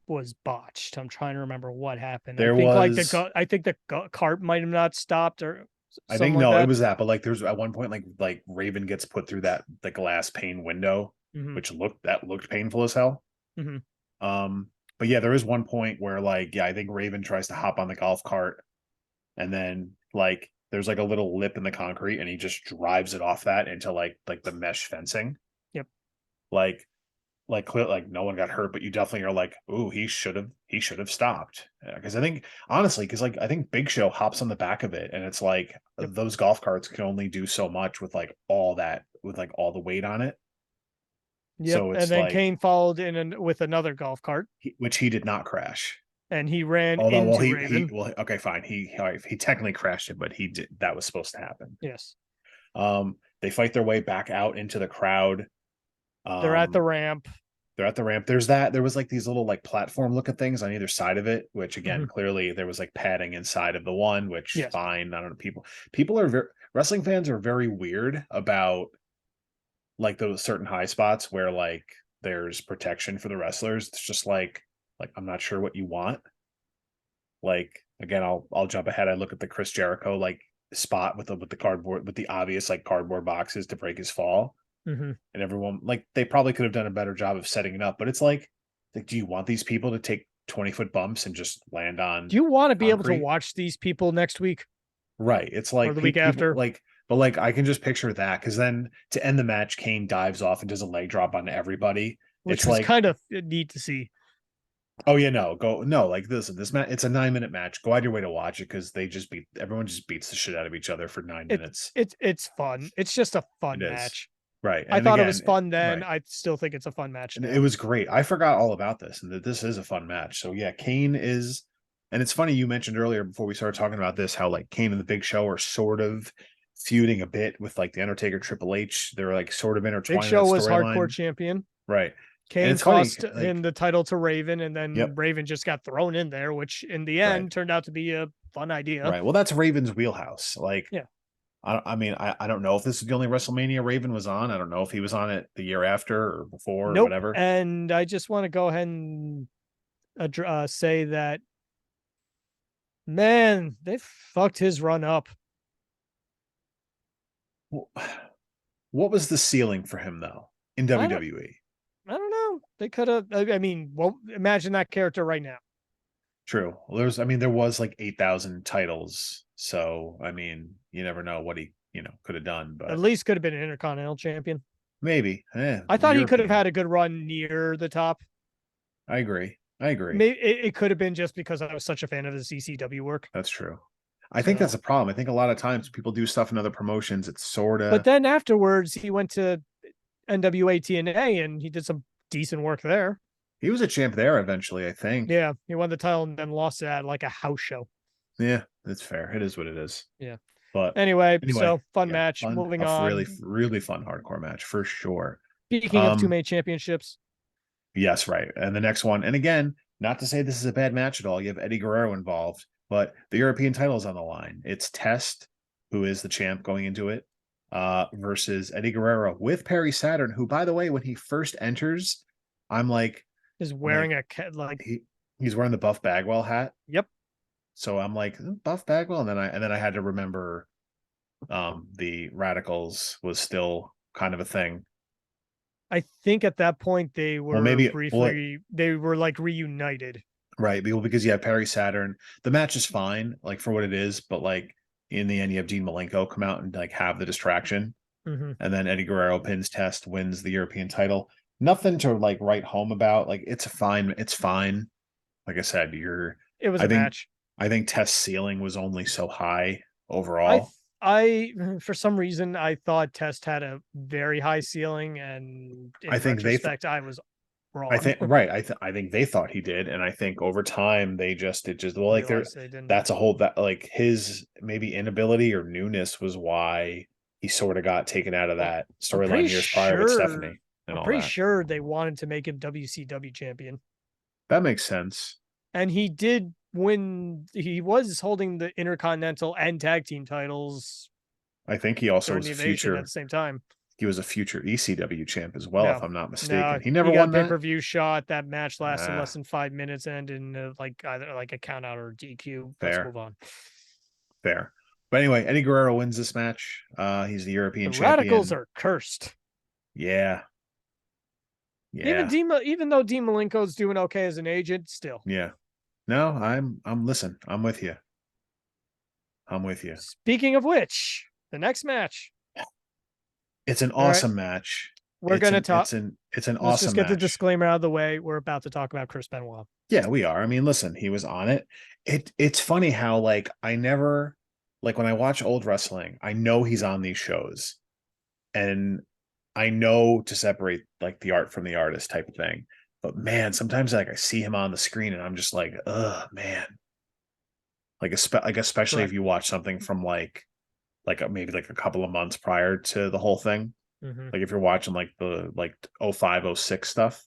was botched. I'm trying to remember what happened. There I think like was, the cart might have not stopped or I think something no, like it that. was that, but like there's at one point like Raven gets put through that the glass pane window, Mhm. which looked painful as hell. Mhm. But yeah, there is one point where like I think Raven tries to hop on the golf cart, and then like there's like a little lip in the concrete, and he just drives it off that into like the mesh fencing. Yep. Like like no one got hurt, but you definitely are like, ooh, he should have stopped. Because I think honestly, because like I think Big Show hops on the back of it, and it's like Yep. those golf carts can only do so much with like all the weight on it. Yep. So And it's then like Kane followed in with another golf cart, which he did not crash. and he ran Although, well, into he Raven. well, okay, fine. He technically crashed it, but he did that was supposed to happen. Yes. They fight their way back out into the crowd. They're at the Um, ramp. they're at the ramp. There was like these little like platform looking things on either side of it, which again, Mhm. clearly there was like padding inside of the one, which Yes. fine. I don't know. People are wrestling fans are very weird about like those certain high spots where like there's protection for the wrestlers. It's just like I'm not sure what you want. Like again, I'll jump ahead. I look at the Chris Jericho like spot with the cardboard with the obvious like cardboard boxes to break his fall, Mhm. and everyone like they probably could have done a better job of setting it up. But it's like do you want these people to take 20-foot bumps and just land Do on you want to be able to concrete? watch these people next week Right. It's or like the week people after? like, but like I can just picture that because then to end the match, Kane dives off and does a leg drop on everybody. Which It's was like, kind of neat to see. oh yeah, no, go no, like this match. It's a 9-minute match. Go out your way to watch it because everyone just beats the shit out of each other for 9 minutes. It's fun. It's just a It fun is match. right, I and thought it was again, fun then. right, I still think it's a fun match and it now. was great. I forgot all about this, and that this is a fun match. So yeah, Kane is, and it's funny you mentioned earlier before we started talking about this how like Kane and the Big Show are sort of feuding a bit with like the Undertaker Triple H. They're like sort of Big intertwined in Show that was hardcore storyline, champion. right? And Kane it's funny, cost him like, the title to Raven, and then yep, Raven just got thrown in there, which in the right, end turned out to be a fun idea. right. Well, that's Raven's wheelhouse. Like, Yeah. I mean, I don't know if this is the only WrestleMania Raven was on. I don't know if he was on it the year after or before or Nope. whatever. And I just want to go ahead and say that, man, they fucked his run up. What was the ceiling for him though in I don't, WWE? I don't know. They could have. I mean, well, imagine that character right now. True. Well, I mean, there was like 8,000 titles. So, I mean, you never know what he, could have done, At but least could have been an Intercontinental Champion. maybe. I thought he could have European. had a good run near the top. I agree. I agree. Maybe it could have been just because I was such a fan of the CCW work. That's true. I think that's So, a problem. I think a lot of times people do stuff in other promotions. It's sort but of, then afterwards, he went to NWA TNA and he did some decent work there. he was a champ there eventually, I think. Yeah, he won the title and then lost it at like a house show. Yeah, that's fair. It is what it is. Yeah. But Anyway, anyway, so fun yeah, match. fun, Moving a on. really, really fun hardcore match for sure. Speaking of two-man championships, Yes, right. And the next one, and again, not to say this is a bad match at all. You have Eddie Guerrero involved, but the European title is on the line. It's Test, who is the champ going into it, versus Eddie Guerrero with Perry Saturn, who, by the way, when he first enters, I'm like, is I'm like wearing a like he's wearing the Buff Bagwell hat. Yep. So I'm like Buff Bagwell, and then I had to remember, the Radicals was still kind of a thing. I think at that point they Well, were maybe they were like reunited. right, because you have Perry Saturn. The match is fine, like for what it is, but like in the end, you have Dean Malenko come out and like have the distraction, Mm-hmm. and then Eddie Guerrero pins Test, wins the European title. Nothing to like write home about. Like it's fine. It's fine. Like I said, It was I a think match. I think Test's ceiling was only so high overall. I for some reason I thought Test had a very high ceiling, and in I think retrospect, I was wrong. I think right. I think they thought he did, and I think over time it just well like there Realized they didn't. that's a whole that like his maybe inability or newness was why he sort of got taken out of that I'm storyline pretty years prior with sure. Stephanie and I'm all pretty that. sure they wanted to make him WCW champion, That makes sense. and he did win. He was holding the Intercontinental and Tag Team titles I think he also during was the Invasion at future. the same time. He was a future ECW champ as well, if I'm not mistaken. No, He never got won a that. pay-per-view shot. That match lasted less than 5 minutes, and in like either like a count out or DQ. Let's move on. Fair. But anyway, Eddie Guerrero wins this match. He's the European champion. Radicals are cursed. Yeah. Even though Dean Malenko's doing okay as an agent, still. Yeah. No, listen, I'm with you. I'm with you. Speaking of which, the next match. It's an awesome match. We're going to talk. It's an awesome match. Let's just get the disclaimer out of the way. We're about to talk about Chris Benoit. Yeah, we are. I mean, listen, he was on it. It's funny how, like, I never, like, when I watch old wrestling, I know he's on these shows. And I know to separate, like, the art from the artist type of thing. But, man, sometimes, like, I see him on the screen and I'm just like, ugh, man. Like, especially if you watch something from, like maybe like a couple of months prior to the whole thing. Like if you're watching like the 05, 06 stuff,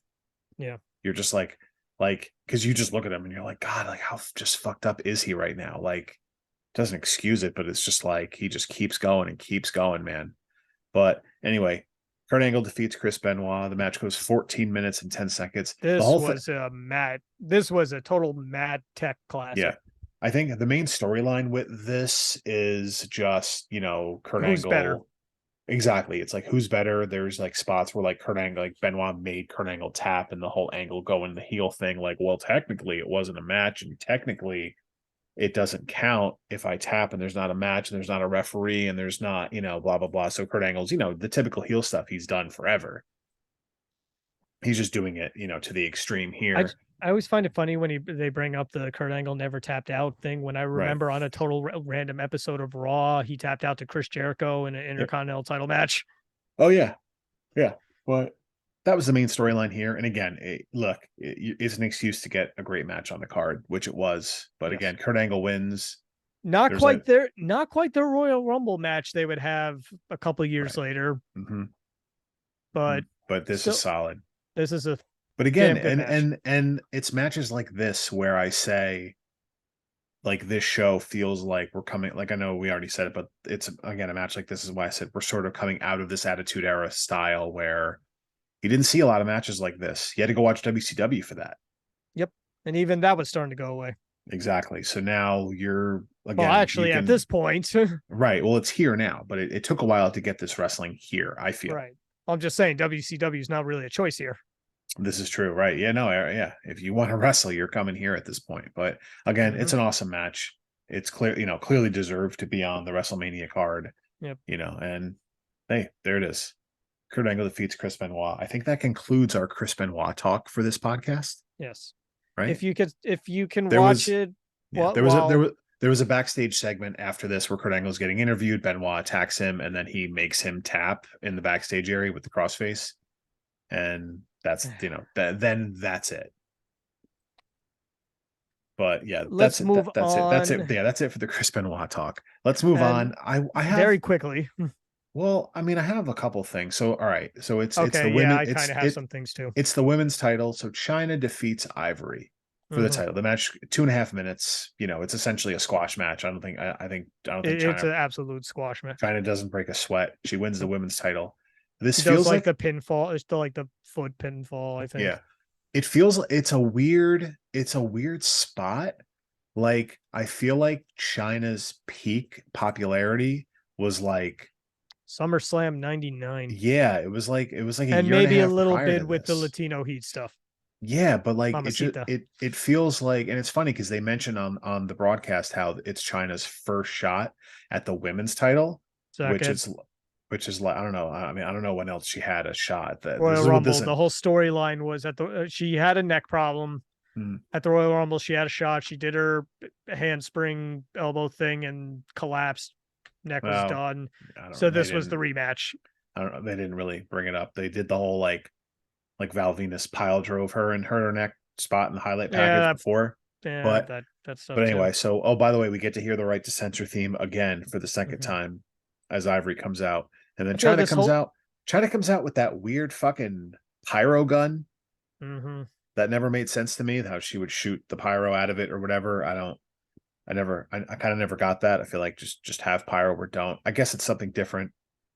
you're just like because you just look at him and you're like, God, like how just fucked up is he right now? Like, doesn't excuse it, but it's just like he just keeps going and keeps going, man. But anyway, Kurt Angle defeats Chris Benoit. The match goes 14 minutes and 10 seconds. This was a total Mad Tech classic. Yeah. I think the main storyline with this is just, Kurt Angle. Better? Exactly. It's like, who's better? There's like spots where like Kurt Angle, like Benoit made Kurt Angle tap and the whole Angle going the heel thing. Like, well, technically it wasn't a match and technically it doesn't count if I tap and there's not a match and there's not a referee and there's not, blah, blah, blah. So Kurt Angle's, the typical heel stuff he's done forever. He's just doing it, to the extreme here. I always find it funny when they bring up the Kurt Angle never tapped out thing. When I remember on a total random episode of Raw, he tapped out to Chris Jericho in an Intercontinental title match. Oh, yeah. Yeah. But that was the main storyline here. And again, it's an excuse to get a great match on the card, which it was. But again, Kurt Angle wins. Not quite the Royal Rumble match they would have a couple of years later. But this is solid. This is a But again, and it's matches like this where I say, like, this show feels like we're coming, like, I know we already said it, but it's, again, a match like this is why I said we're sort of coming out of this Attitude Era style where you didn't see a lot of matches like this. You had to go watch WCW for that. Yep. And even that was starting to go away. Exactly. So now you're, again. Well, actually, at this point. Right. Well, it's here now, but it took a while to get this wrestling here, I feel. Right. I'm just saying WCW is not really a choice here. This is true, right? Yeah, no, yeah. If you want to wrestle, you're coming here at this point. But again, it's an awesome match. It's clear, clearly deserved to be on the WrestleMania card. Yep. And hey, there it is. Kurt Angle defeats Chris Benoit. I think that concludes our Chris Benoit talk for this podcast. Yes. Right. If you can watch it. Yeah, there was a backstage segment after this where Kurt Angle's getting interviewed. Benoit attacks him, and then he makes him tap in the backstage area with the crossface. And that's, then that's it. But yeah, that's it. Yeah, that's it for the Chris Benoit talk. Let's move on. I have very quickly. Well, I mean, I have a couple things. So, all right. So it's the women. Yeah, I kind of have some things too. It's the women's title. So Chyna defeats Ivory for the title. The match 2.5 minutes. It's essentially a squash match. I don't think it's an absolute squash match. Chyna doesn't break a sweat. She wins the women's title. This feels like the pinfall. It's like the foot pinfall, I think. Yeah. It feels it's a weird spot. Like, I feel like Chyna's peak popularity was like SummerSlam 99. Yeah, it was like a and year maybe and a little bit with the Latino heat stuff. Yeah, but like it feels like, and it's funny because they mentioned on the broadcast how it's Chyna's first shot at the women's title, which is like, I don't know. I mean, I don't know when else she had a shot. Royal Rumble. The whole storyline was she had a neck problem. At the Royal Rumble, she had a shot. She did her handspring elbow thing and collapsed. Neck was done. So this was the rematch. I don't know. They didn't really bring it up. They did the whole like Val Venus pile drove her and hurt her neck spot in the highlight package before. Yeah, but that's stuff. But anyway, so by the way, we get to hear the Right to Censor theme again for the second time as Ivory comes out, and then Chyna comes out. Chyna comes out with that weird fucking pyro gun. That never made sense to me. How she would shoot the pyro out of it or whatever. I kind of never got that. I feel like just have pyro or don't. I guess it's something different.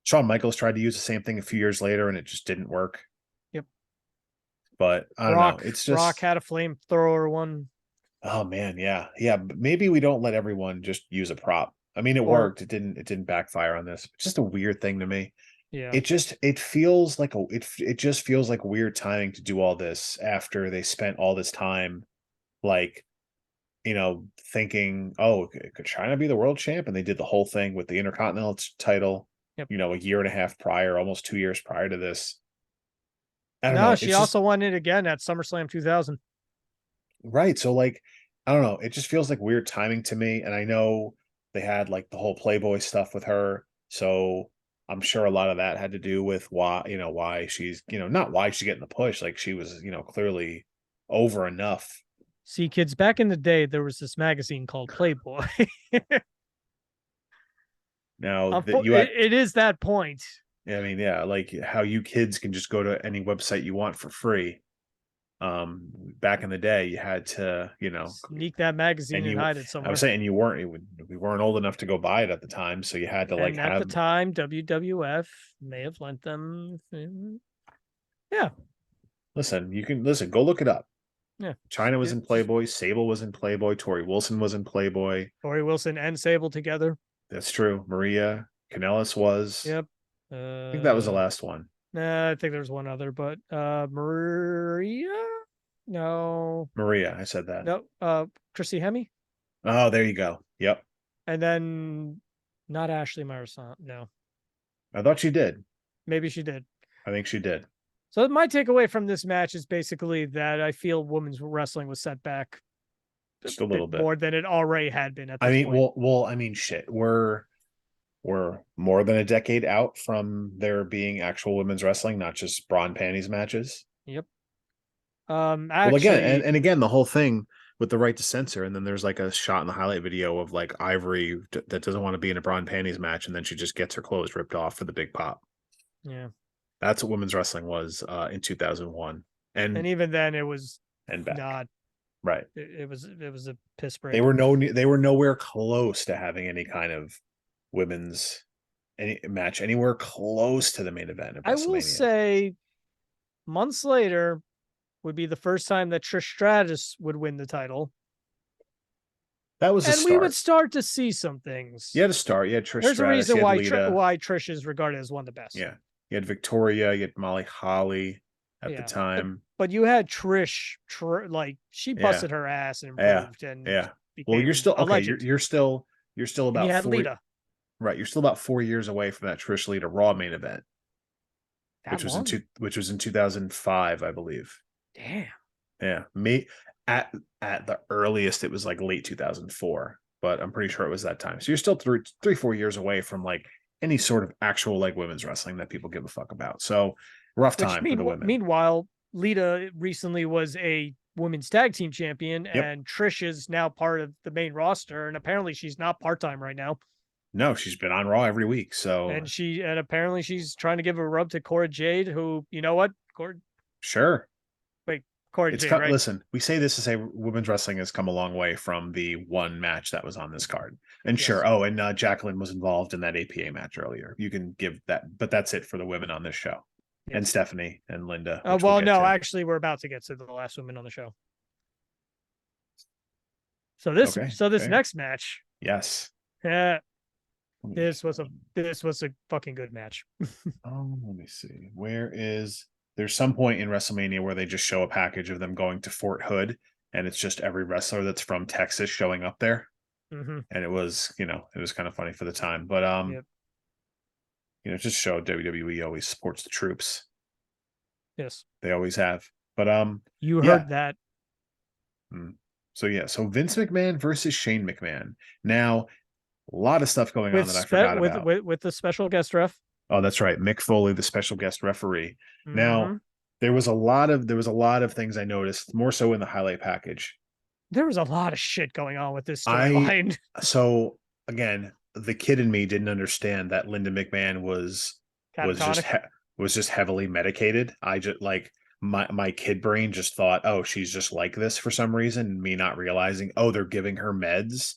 Shawn Michaels tried to use the same thing a few years later, and it just didn't work. Yep. But I don't know. It's just Rock had a flamethrower one. Oh man, yeah. Yeah, but maybe we don't let everyone just use a prop. I mean, it worked. It didn't backfire on this. It's just a weird thing to me. Yeah. It feels like it just feels like weird timing to do all this after they spent all this time like thinking, oh, could China be the world champ? And they did the whole thing with the Intercontinental title, Yep. a year and a half prior, almost 2 years prior to this. I don't No, know. she also won it again at SummerSlam 2000. Right. So like, I don't know. It just feels like weird timing to me. And I know they had like the whole Playboy stuff with her. So I'm sure a lot of that had to do with why she's, not why she's getting the push. Like she was, clearly over enough. See, kids, back in the day, there was this magazine called Playboy. Now that it is that point. I mean, yeah, like how you kids can just go to any website you want for free. Back in the day, you had to, sneak that magazine and hide it somewhere. I was saying we weren't old enough to go buy it at the time, so you had to and at the time, WWF may have lent them. Yeah. Listen, go look it up. Yeah. China was in Playboy, Sable was in Playboy, Tori Wilson was in Playboy. Tori Wilson and Sable together. That's true. Maria Kanellis was. Yep. I think that was the last one. Nah, I think there's one other, but Maria? No. Maria, I said that. No, Chrissy Hemme? Oh, there you go. Yep. And then not Ashley Marisson. No. I thought she did. Maybe she did. I think she did. So my takeaway from this match is basically that I feel women's wrestling was set back just a little bit more than it already had been at this point. Well, I mean, shit. We're more than a decade out from there being actual women's wrestling, not just bra and panties matches. Yep. Actually, well, again, and again, the whole thing with the right to censor, and then there's like a shot in the highlight video of like Ivory that doesn't want to be in a bra and panties match, and then she just gets her clothes ripped off for the big pop. Yeah. That's what women's wrestling was in 2001. And even then it was back. Not right. It was a piss break. They were nowhere close to having any kind of women's match anywhere close to the main event of WrestleMania. I will say months later would be the first time that Trish Stratus would win the title. That was and we would start to see some things. You had to start. You had Trish There's Stratus, a reason why Trish is regarded as one of the best. Yeah. You had Victoria, you had Molly Holly at the time. But you had Trish, like she busted her ass and improved. Well, you're still okay. You're still about and you had Lita. Right. You're still about 4 years away from that Trish Lita Raw main event. Which was in 2005, I believe. Damn. Yeah. At the earliest it was like late 2004, but I'm pretty sure it was that time. So you're still 3-4 years away from like any sort of actual like women's wrestling that people give a fuck about. So rough time for the women. Meanwhile, Lita recently was a women's tag team champion, and Trish is now part of the main roster, and apparently she's not part-time right now. No, she's been on Raw every week. So and apparently she's trying to give a rub to Cora Jade, who, you know what? Sure. Wait, Cora Jade, right? Listen, we say this to say women's wrestling has come a long way from the one match that was on this card. And sure. Oh, and Jacqueline was involved in that APA match earlier. You can give that, but that's it for the women on this show. Yes. And Stephanie and Linda. Actually, we're about to get to the last women on the show. So this next match. Yes. Yeah. This was a fucking good match. Let me see. There's some point in WrestleMania where they just show a package of them going to Fort Hood, and it's just every wrestler that's from Texas showing up there. Mm-hmm. And it was kind of funny for the time, but just show WWE always supports the troops. Yes, they always have. But you heard that. So Vince McMahon versus Shane McMahon. Now, a lot of stuff going on that I forgot about. With the special guest ref. Oh, that's right. Mick Foley, the special guest referee. Mm-hmm. Now, there was a lot of things I noticed, more so in the highlight package. There was a lot of shit going on with this storyline. So again, the kid in me didn't understand that Linda McMahon was just heavily medicated. I just like my kid brain just thought, oh, she's just like this for some reason. Me not realizing, oh, they're giving her meds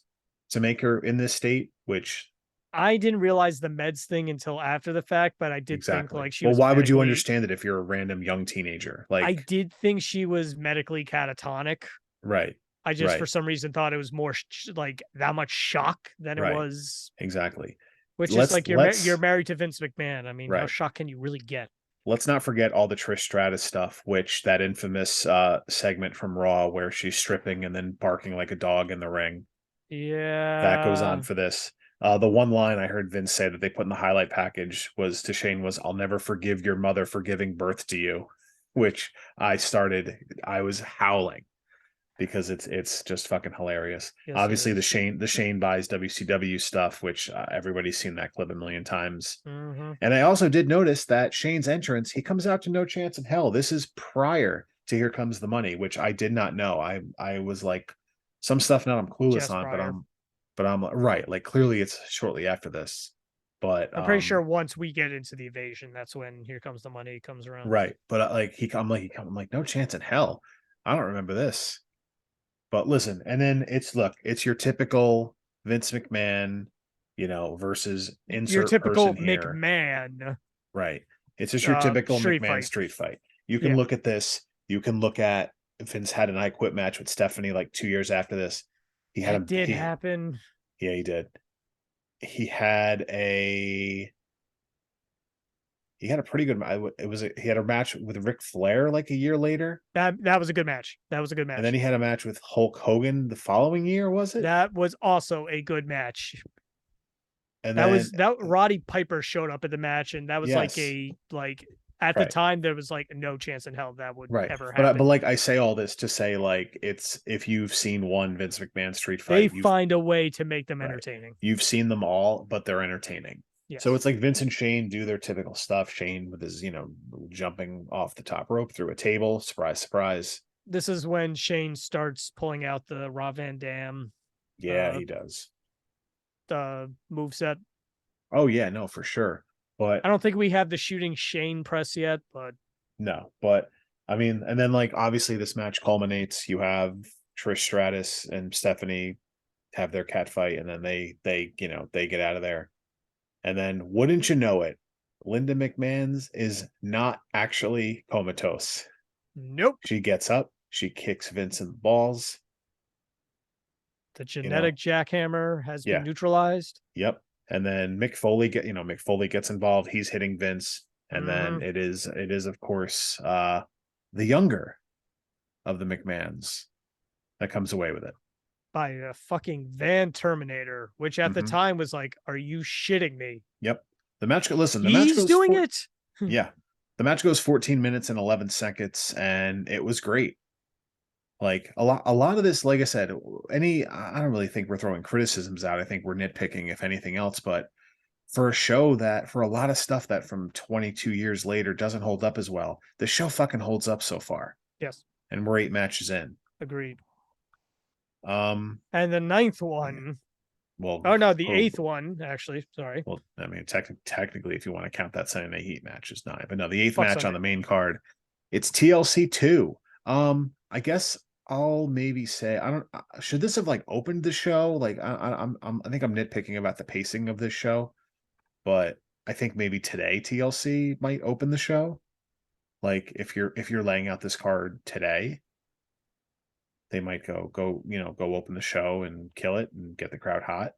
to make her in this state, which I didn't realize the meds thing until after the fact, but I did think Exactly. like she Well, was why would you medically. understand it if you're a random young teenager? I Like, did think she was medically catatonic. right, I just for right, some reason thought it was more like that much shock than it right, was. exactly. Which is Let's like you're let's married to Vince McMahon. I mean, how right. shocked can you really get? Let's not forget all the Trish Stratus stuff, which that infamous segment from Raw where she's stripping and then barking like a dog in the ring. That goes on Yeah, for this. The one line I heard Vince say that they put in the highlight package was to Shane was, "I'll never forgive your mother for giving birth to you," which I was howling because it's just fucking hilarious. yes, it Obviously, is. The Shane buys WCW stuff, which everybody's seen that clip a million times. Mm-hmm. And I also did notice that Shane's entrance, he comes out to No Chance in Hell. This is prior to Here Comes the Money, which I did not know. I was like, some stuff now I'm clueless Just on, prior. but I'm right. Like clearly it's shortly after this. But I'm pretty sure once we get into the invasion, that's when Here Comes the Money comes around. right. But I'm like, No Chance in Hell. I don't remember this. But listen, and then it's your typical Vince McMahon, versus Your insert typical person here. McMahon Right. It's just your typical street McMahon fight. street fight. You can Yeah, look at this. You can look at Vince had an I Quit match with Stephanie like 2 years after this. He had that did happen. yeah, he did. He had a he had a pretty good he had a match with Ric Flair like a year later. That was a good match. That was a good And then match. he had a match with Hulk Hogan the following year, was it? That was also a good match. And That then was that Roddy Piper showed up at the match, and that was yes, like at the right. time there was like no chance in hell that would Right. ever But happen. like I say all this to say like it's if you've seen one Vince McMahon street They fight, find a way to make them right. entertaining. You've seen them all, but they're entertaining. Yes. So it's like Vince and Shane do their typical stuff. Shane with his, jumping off the top rope through a table. Surprise, surprise. This is when Shane starts pulling out the Rob Van Dam. Yeah, he does. The moveset. Oh yeah, no, for sure. But I don't think we have the shooting Shane press yet, but no, but I mean, and then like obviously this match culminates. You have Trish Stratus and Stephanie have their cat fight, and then they get out of there. And then wouldn't you know it, Linda McMahon's is not actually comatose. nope. She gets up, she kicks Vince in the balls. The genetic jackhammer has been neutralized. Yep. And then Mick Foley gets involved. He's hitting Vince. And then it is of course the younger of the McMahons that comes away with it. By a fucking van Terminator, which at the time was like, are you shitting me? Yep. The match goes doing it. Yeah. The match goes 14 minutes and 11 seconds, and it was great. Like a lot of this, like I said, I don't really think we're throwing criticisms out. I think we're nitpicking, if anything else. But for a show that, for a lot of stuff that from 22 years later doesn't hold up as well, the show fucking holds up so far. Yes. And we're 8 matches in. Agreed. And the 9th one. Well, oh no, the 8th one actually. Sorry. Well, I mean, technically, if you want to count that Sunday Night Heat match, is 9. But no, the 8th match Sunday on the main card, it's TLC 2. I guess I'll maybe say I don't. Should this have like opened the show? Like I think I'm nitpicking about the pacing of this show, but I think maybe today TLC might open the show. Like if you're laying out this card today, they might go open the show and kill it and get the crowd hot.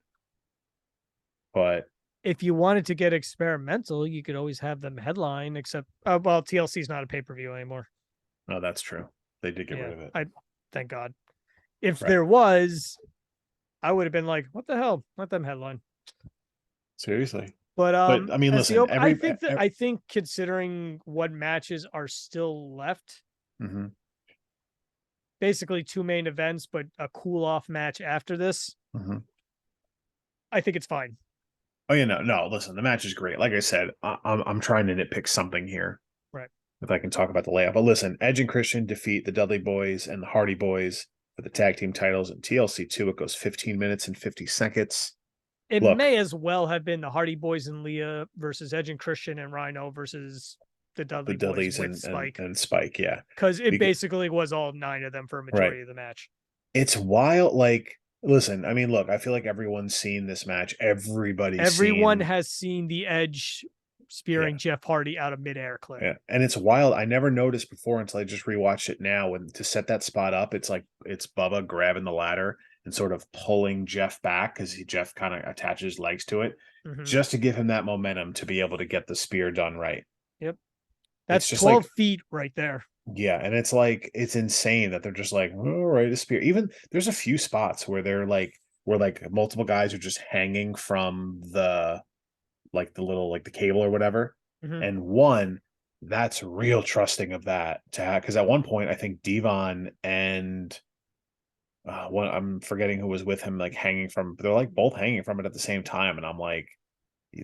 But if you wanted to get experimental, you could always have them headline. Except, well, TLC is not a pay-per-view anymore. No, that's true. They did get rid of it. Thank God. If there was, I would have been like, "What the hell? Let them headline." Seriously. But I mean, listen. I think considering what matches are still left, basically 2 main events, but a cool off match after this, I think it's fine. Oh yeah, no. Listen, the match is great. Like I said, I'm trying to nitpick something here. Right. If I can talk about the layout, but listen, Edge and Christian defeat the Dudley Boys and the Hardy Boys for the tag team titles in TLC 2. It goes 15 minutes and 50 seconds. It may as well have been the Hardy Boys and Leah versus Edge and Christian and Rhino versus the Dudleys and Spike. And Spike, yeah. Because it basically was all 9 of them for a majority of the match. It's wild. Like Listen, I mean, look, I feel like everyone's seen this match. Everyone has seen the Edge spearing Yeah. Jeff Hardy out of midair clip. Yeah, and it's wild. I never noticed before until I just rewatched it now. When to set that spot up, it's like it's Bubba grabbing the ladder and sort of pulling Jeff back because Jeff kind of attaches legs to it, just to give him that momentum to be able to get the spear done right. Yep, that's just 12 feet right there. Yeah, and it's like it's insane that they're just like, all right, a spear. Even there's a few spots where they're like where like multiple guys are just hanging from the little like the cable or whatever, and one that's real trusting of that to have, because at one point I think Devon and one I'm forgetting who was with him, like hanging from, they're like both hanging from it at the same time, and I'm like,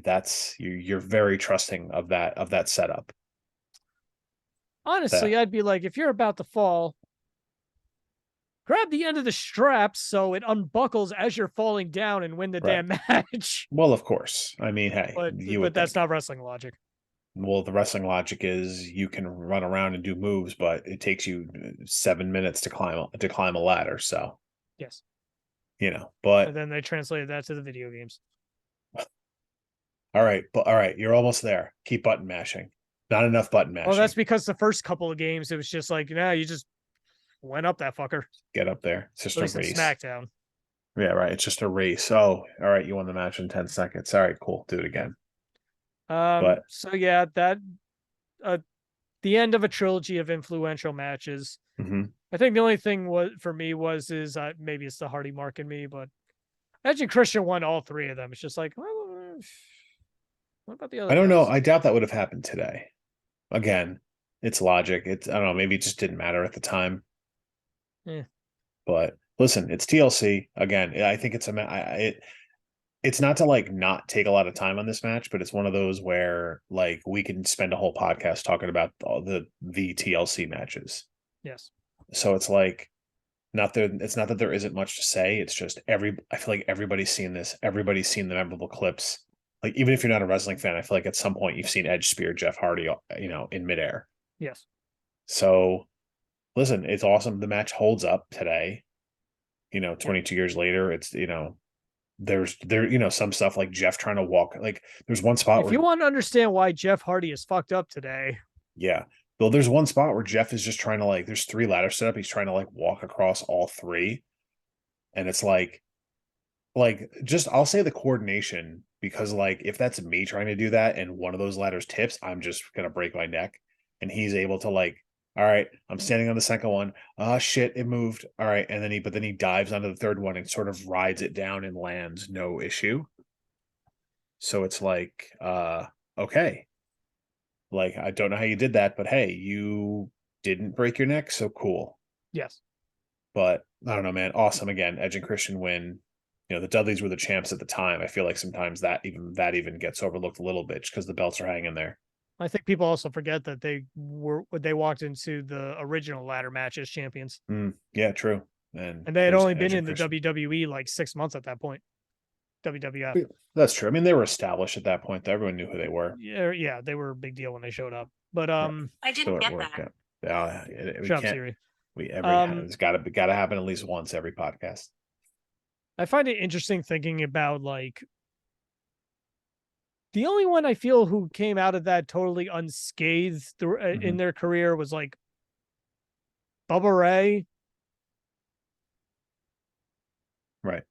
that's you're very trusting of that setup. Honestly, I'd be like, if you're about to fall, grab the end of the strap so it unbuckles as you're falling down and win the damn match. Well, of course. I mean, hey, but that's not wrestling logic. Well, the wrestling logic is you can run around and do moves, but it takes you 7 minutes to climb a ladder. So, yes, but and then they translated that to the video games. All right, you're almost there. Keep button mashing. Not enough button mashing. Well, that's because the first couple of games it was just like, you just went up that fucker. Get up there. It's just a race. SmackDown. Yeah, right. It's just a race. Oh, all right. You won the match in 10 seconds. All right, cool. Do it again. So yeah, that the end of a trilogy of influential matches. I think the only thing for me was maybe it's the Hardy mark in me, but Edge and Christian won all three of them. It's just like, well, what about the other? I don't know. I doubt that would have happened today. Again, it's logic. I don't know. Maybe it just didn't matter at the time. Yeah. But listen, it's TLC. Again, I think it's not to like not take a lot of time on this match, but it's one of those where like we can spend a whole podcast talking about all the TLC matches. Yes. So it's like it's not that there isn't much to say. It's just I feel like everybody's seen this. Everybody's seen the memorable clips. Like, even if you're not a wrestling fan, I feel like at some point you've seen Edge spear Jeff Hardy, in midair. Yes. So listen, it's awesome. The match holds up today. 22 years later, it's, there's some stuff like Jeff trying to walk. Like there's one spot if you want to understand why Jeff Hardy is fucked up today. Yeah. Well, there's one spot where Jeff is just trying to there's 3 ladders set up. He's trying to walk across all 3. And it's just, I'll say the coordination, because if that's me trying to do that and one of those ladders tips, I'm just going to break my neck. And he's able to all right, I'm standing on the second one. Shit, it moved. All right. And then he dives onto the third one and sort of rides it down and lands, no issue. So it's okay. I don't know how you did that, but hey, you didn't break your neck, so cool. Yes. But I don't know, man. Awesome. Again, Edge and Christian win. The Dudleys were the champs at the time. I feel like sometimes that even gets overlooked a little bit because the belts are hanging there. I think people also forget that they walked into the original ladder match as champions. Yeah, true. And they had only been in the WWE 6 months at that point. WWF. That's true. I mean, they were established at that point, though. Everyone knew who they were. Yeah, they were a big deal when they showed up. But I didn't get that. We can't. It's got to happen at least once every podcast. I find it interesting thinking about the only one I feel who came out of that totally unscathed in their career was Bubba Ray. Right.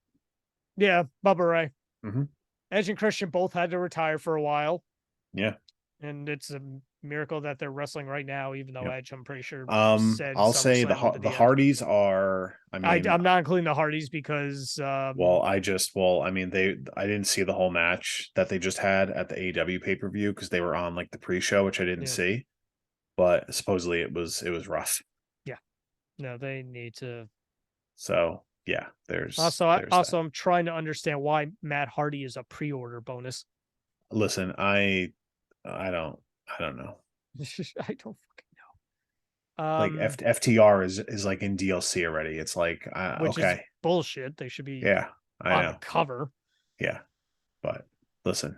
Yeah, Bubba Ray. Mm-hmm. Edge and Christian both had to retire for a while. Yeah. And it's a miracle that they're wrestling right now, even though Edge, I'm pretty sure, said I'll say the Hardys are. I mean, I'm not including the Hardys because. I didn't see the whole match that they just had at the AEW pay-per-view because they were on the pre-show, which I didn't see. But supposedly it was rough. Yeah. No, they need to. So yeah, there's I'm trying to understand why Matt Hardy is a pre-order bonus. Listen, I don't know. I don't fucking know. FTR is in DLC already. It's which okay, is bullshit. They should be on the cover. Yeah, but listen,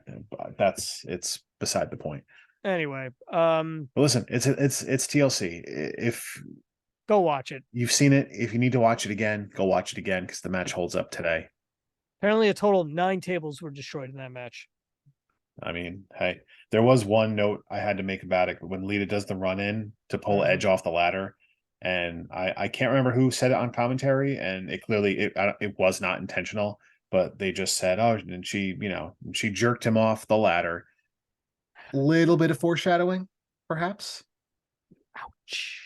it's beside the point. Anyway, listen, it's TLC. If Go watch it. You've seen it. If you need to watch it again, go watch it again because the match holds up today. Apparently, a total of 9 tables were destroyed in that match. I mean, hey, there was one note I had to make about it when Lita does the run in to pull Edge off the ladder, and I can't remember who said it on commentary, and it clearly it was not intentional, but they just said, oh, and she jerked him off the ladder. Little bit of foreshadowing, perhaps. Ouch.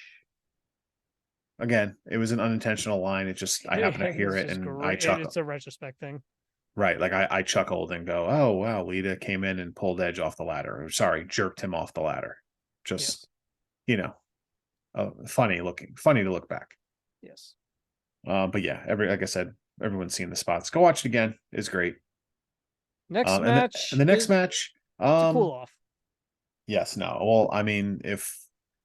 Again, it was an unintentional line. It just I happened to hear it and I chuckled. It's a retrospect thing. Right. Like I chuckled and go, oh, wow, Lita came in and pulled Edge off the ladder. Sorry, jerked him off the ladder. Just, funny to look back. Yes. But yeah, like I said, everyone's seen the spots. Go watch it again. It's great. Next match. And the next match. It's a cool off. Yes, no. Well, I mean, if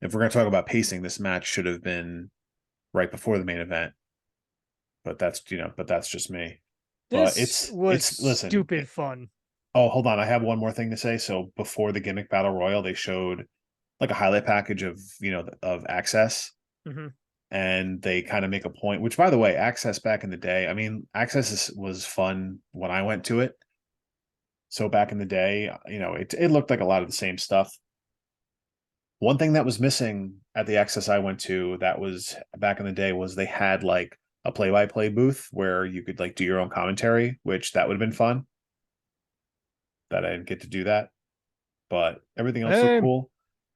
we're going to talk about pacing, this match should have been right before the main event. But that's just me. This was stupid fun. Oh, hold on. I have one more thing to say. So before the gimmick battle royal, they showed like a highlight package of Access. And they kind of make a point, which by the way, Access back in the day, I mean, Access was fun when I went to it. So back in the day, it looked like a lot of the same stuff. One thing that was missing at the Access I went to that was back in the day was they had like a play-by-play booth where you could like do your own commentary, which that would have been fun. That I didn't get to do that, but everything else looked cool.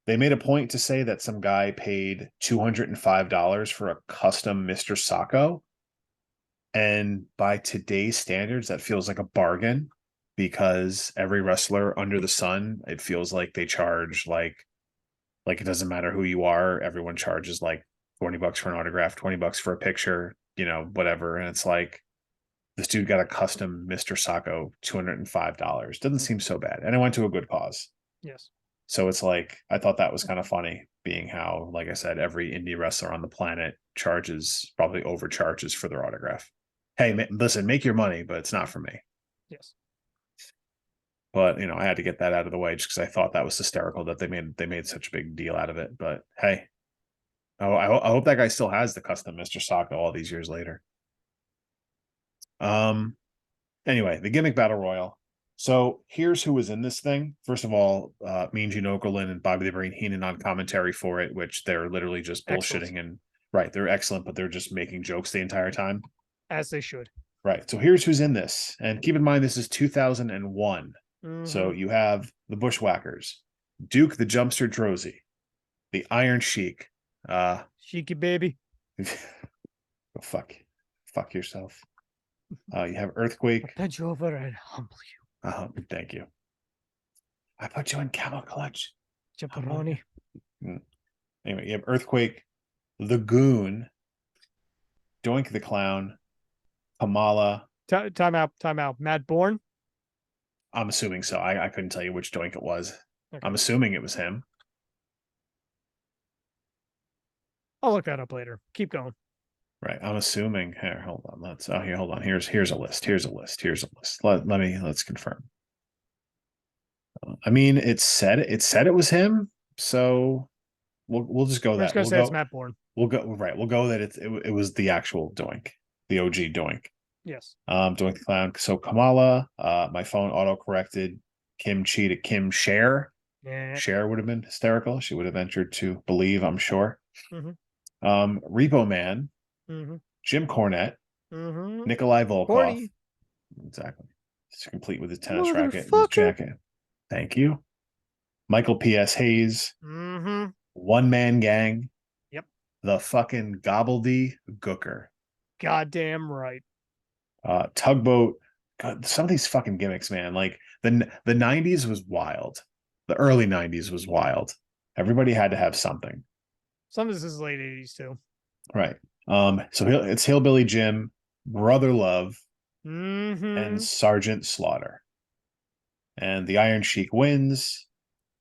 They made a point to say that some guy paid $205 for a custom Mr. Sacco, and by today's standards, that feels like a bargain because every wrestler under the sun, it feels like they charge like it doesn't matter who you are, everyone charges like $20 for an autograph, $20 for a picture, whatever. And it's like, this dude got a custom Mr. Sacco, $205. Doesn't seem so bad. And it went to a good cause. Yes. So it's like, I thought that was kind of funny, being how, like I said, every indie wrestler on the planet probably overcharges for their autograph. Hey, listen, make your money, but it's not for me. Yes. But, I had to get that out of the way just because I thought that was hysterical that they made such a big deal out of it. But hey, I hope that guy still has the custom Mr. Sacco all these years later. Anyway, the gimmick battle royal. So here's who was in this thing. First of all, Mean Gene Okerlund and Bobby the Brain Heenan on commentary for it, which they're literally just bullshitting. And right, they're excellent, but they're just making jokes the entire time. As they should. Right. So here's who's in this. And keep in mind, this is 2001. So you have the Bushwhackers, Duke the Jumpster Drozy, the Iron Sheik. Sheiky baby. Go fuck yourself. You have Earthquake. I'll bend you over and humble you. Thank you. I put you in camel clutch. Japaroni. Anyway, you have Earthquake, the Goon, Doink the Clown, Kamala. Time out. Matt Bourne? I'm assuming so. I couldn't tell you which Doink it was. Okay. I'm assuming it was him. I'll look that up later. Keep going. Right. I'm assuming. Here, hold on. Hold on. Here's a list. Let's confirm. I mean, it said it was him, so we'll just go that. We're just gonna say it's Matt Bourne. We'll go that it was the actual Doink, the OG Doink. Yes. Doink the Clown. So Kamala, my phone auto corrected Kim Chi to Kim Cher. Yeah. Cher would have been hysterical. She would have ventured to believe, I'm sure. Repo Man, Jim Cornette, Nikolai Volkov. Corny. Exactly. It's complete with his tennis racket and his jacket. Thank you. Michael P.S. Hayes. One Man Gang. Yep. The fucking Gobbledy Gooker. Goddamn right. Tugboat. God, some of these fucking gimmicks, man. Like the 90s was wild. The early 90s was wild. Everybody had to have something. Some of this is late 80s too. Right. So it's Hillbilly Jim, Brother Love, and Sergeant Slaughter. And the Iron Sheik wins.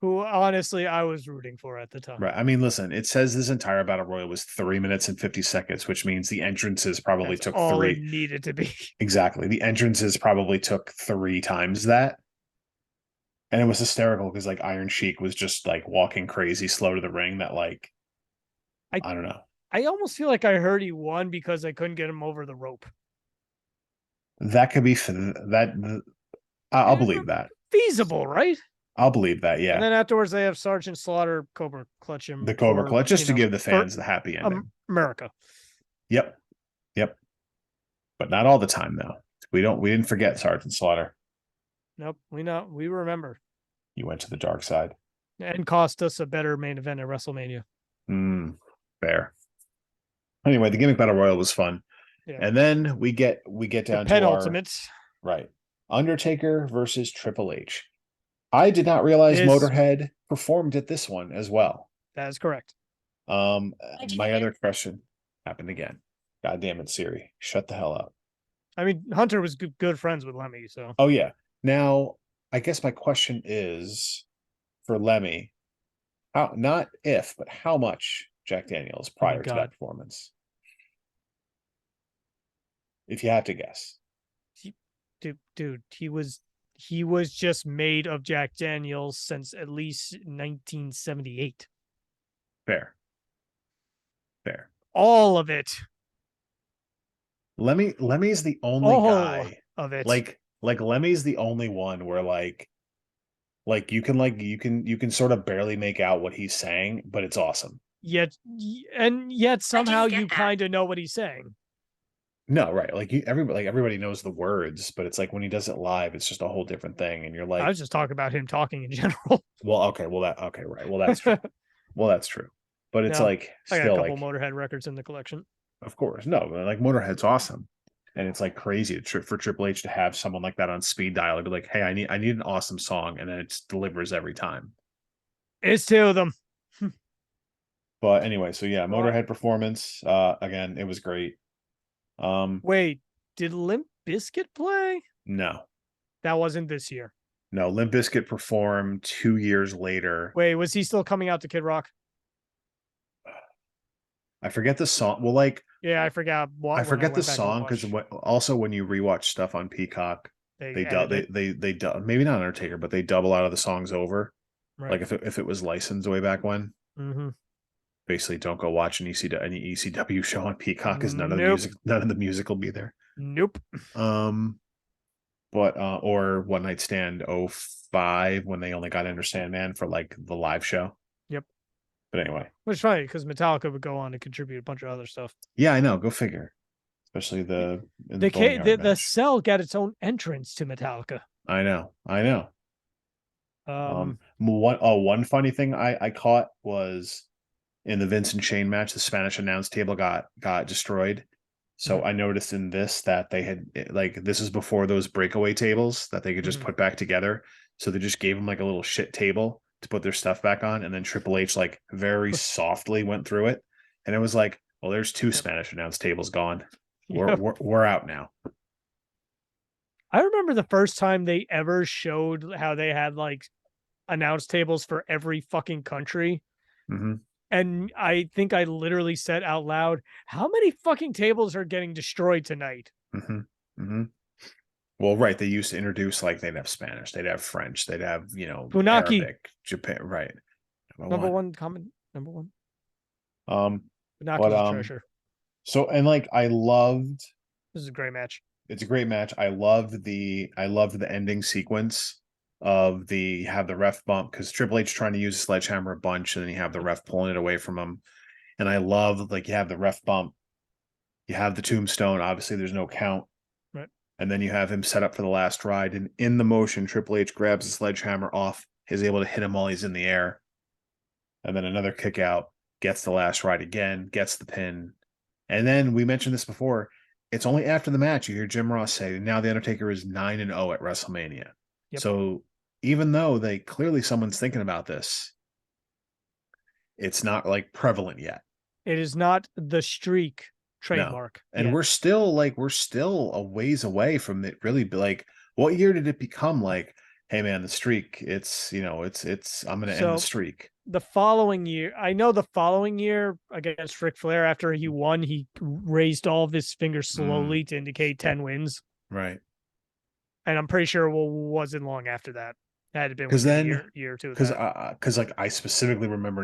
Who honestly I was rooting for at the time. Right. I mean, listen, it says this entire battle royal was 3 minutes and 50 seconds, which means the entrances probably took all 3. It needed to be. Exactly. The entrances probably took 3 times that. And it was hysterical because like Iron Sheik was just like walking crazy slow to the ring that like I don't know. I almost feel like I heard he won because I couldn't get him over the rope. That could be that. I'll believe that. Feasible, right? I'll believe that. And Yeah. then afterwards, they have Sergeant Slaughter Cobra clutch him The Cobra for, Clutch, just to give the fans the happy ending. America. Yep. Yep. But not all the time though. We didn't forget Sergeant Slaughter. Nope. We remember. You went to the dark side. And cost us a better main event at WrestleMania. Fair. Anyway, the gimmick battle royal was fun. Yeah. And then we get down to penultimates. Right. Undertaker versus Triple H. I did not realize Motorhead performed at this one as well. That is correct. My other question happened again. God damn it, Siri. Shut the hell up. I mean, Hunter was good friends with Lemmy, so. Oh, yeah. Now, I guess my question is for Lemmy, not if, but how much Jack Daniels prior to that performance? If you had to guess. Dude, he was just made of Jack Daniels since at least 1978. Fair. All of it. Lemmy's the only guy of it. Like Lemmy's the only one where you can sort of barely make out what he's saying, but it's awesome. Yet somehow you kind of know what he's saying. No, right. Everybody knows the words, but it's like when he does it live, it's just a whole different thing. And you're like, I was just talking about him talking in general. Well, okay. Right. Well, that's true. That's true. But it's I got a couple Motorhead records in the collection. Of course. No, like Motorhead's awesome. And it's like crazy for Triple H to have someone like that on speed dial and be like, hey, I need an awesome song, and then it delivers every time. It's two of them. But anyway, so yeah, Motorhead performance. Again, it was great. Wait, did Limp Bizkit play? No. That wasn't this year. No, Limp Bizkit performed 2 years later. Wait, was he still coming out to Kid Rock? I forget the song. Well, yeah, I forgot. I forget the song because also when you rewatch stuff on Peacock, they maybe not Undertaker, but they double out of the songs over. Right. Like if it was licensed way back when. Mm-hmm. Basically, don't go watch any ECW show on Peacock because none of the music will be there. Nope. But or One Night Stand 05 when they only got Enter Sandman for like the live show. Yep. But anyway, which is funny because Metallica would go on to contribute a bunch of other stuff. Yeah, I know. Go figure. Especially the Cell got its own entrance to Metallica. I know. One funny thing I caught was in the Vince and Shane match, the Spanish announce table got destroyed. So I noticed in this that they had this is before those breakaway tables that they could just put back together. So they just gave them like a little shit table to put their stuff back on, and then Triple H very softly went through it, and it was like, well, there's 2 Spanish announce tables gone. We're out now. I remember the first time they ever showed how they had announce tables for every fucking country. Mm-hmm. And I think I literally said out loud, how many fucking tables are getting destroyed tonight? Mm-hmm. Mm-hmm. Well, right. They used to introduce they'd have Spanish, they'd have French, they'd have, Funaki. Arabic, Japan. Right. Number one. Funaki's a treasure. So, and I loved. This is a great match. It's a great match. I loved the ending sequence of you have the ref bump because Triple H trying to use a sledgehammer a bunch, and then you have the ref pulling it away from him. And I love you have the ref bump, you have the tombstone. Obviously, there's no count, right? And then you have him set up for the last ride, and in the motion, Triple H grabs the sledgehammer off, is able to hit him while he's in the air, and then another kick out, gets the last ride again, gets the pin, and then we mentioned this before. It's only after the match you hear Jim Ross say, "Now the Undertaker is 9-0 at WrestleMania." Yep. So even though someone's thinking about this, it's not prevalent yet. It is not the streak trademark. No. And we're still a ways away from it really. What year did it become hey man, the streak, it's I'm going to end the streak. The following year, against Ric Flair, after he won, he raised all of his fingers slowly to indicate 10 wins. Right. And I'm pretty sure it wasn't long after that. It had been within a year or two. Because I specifically remember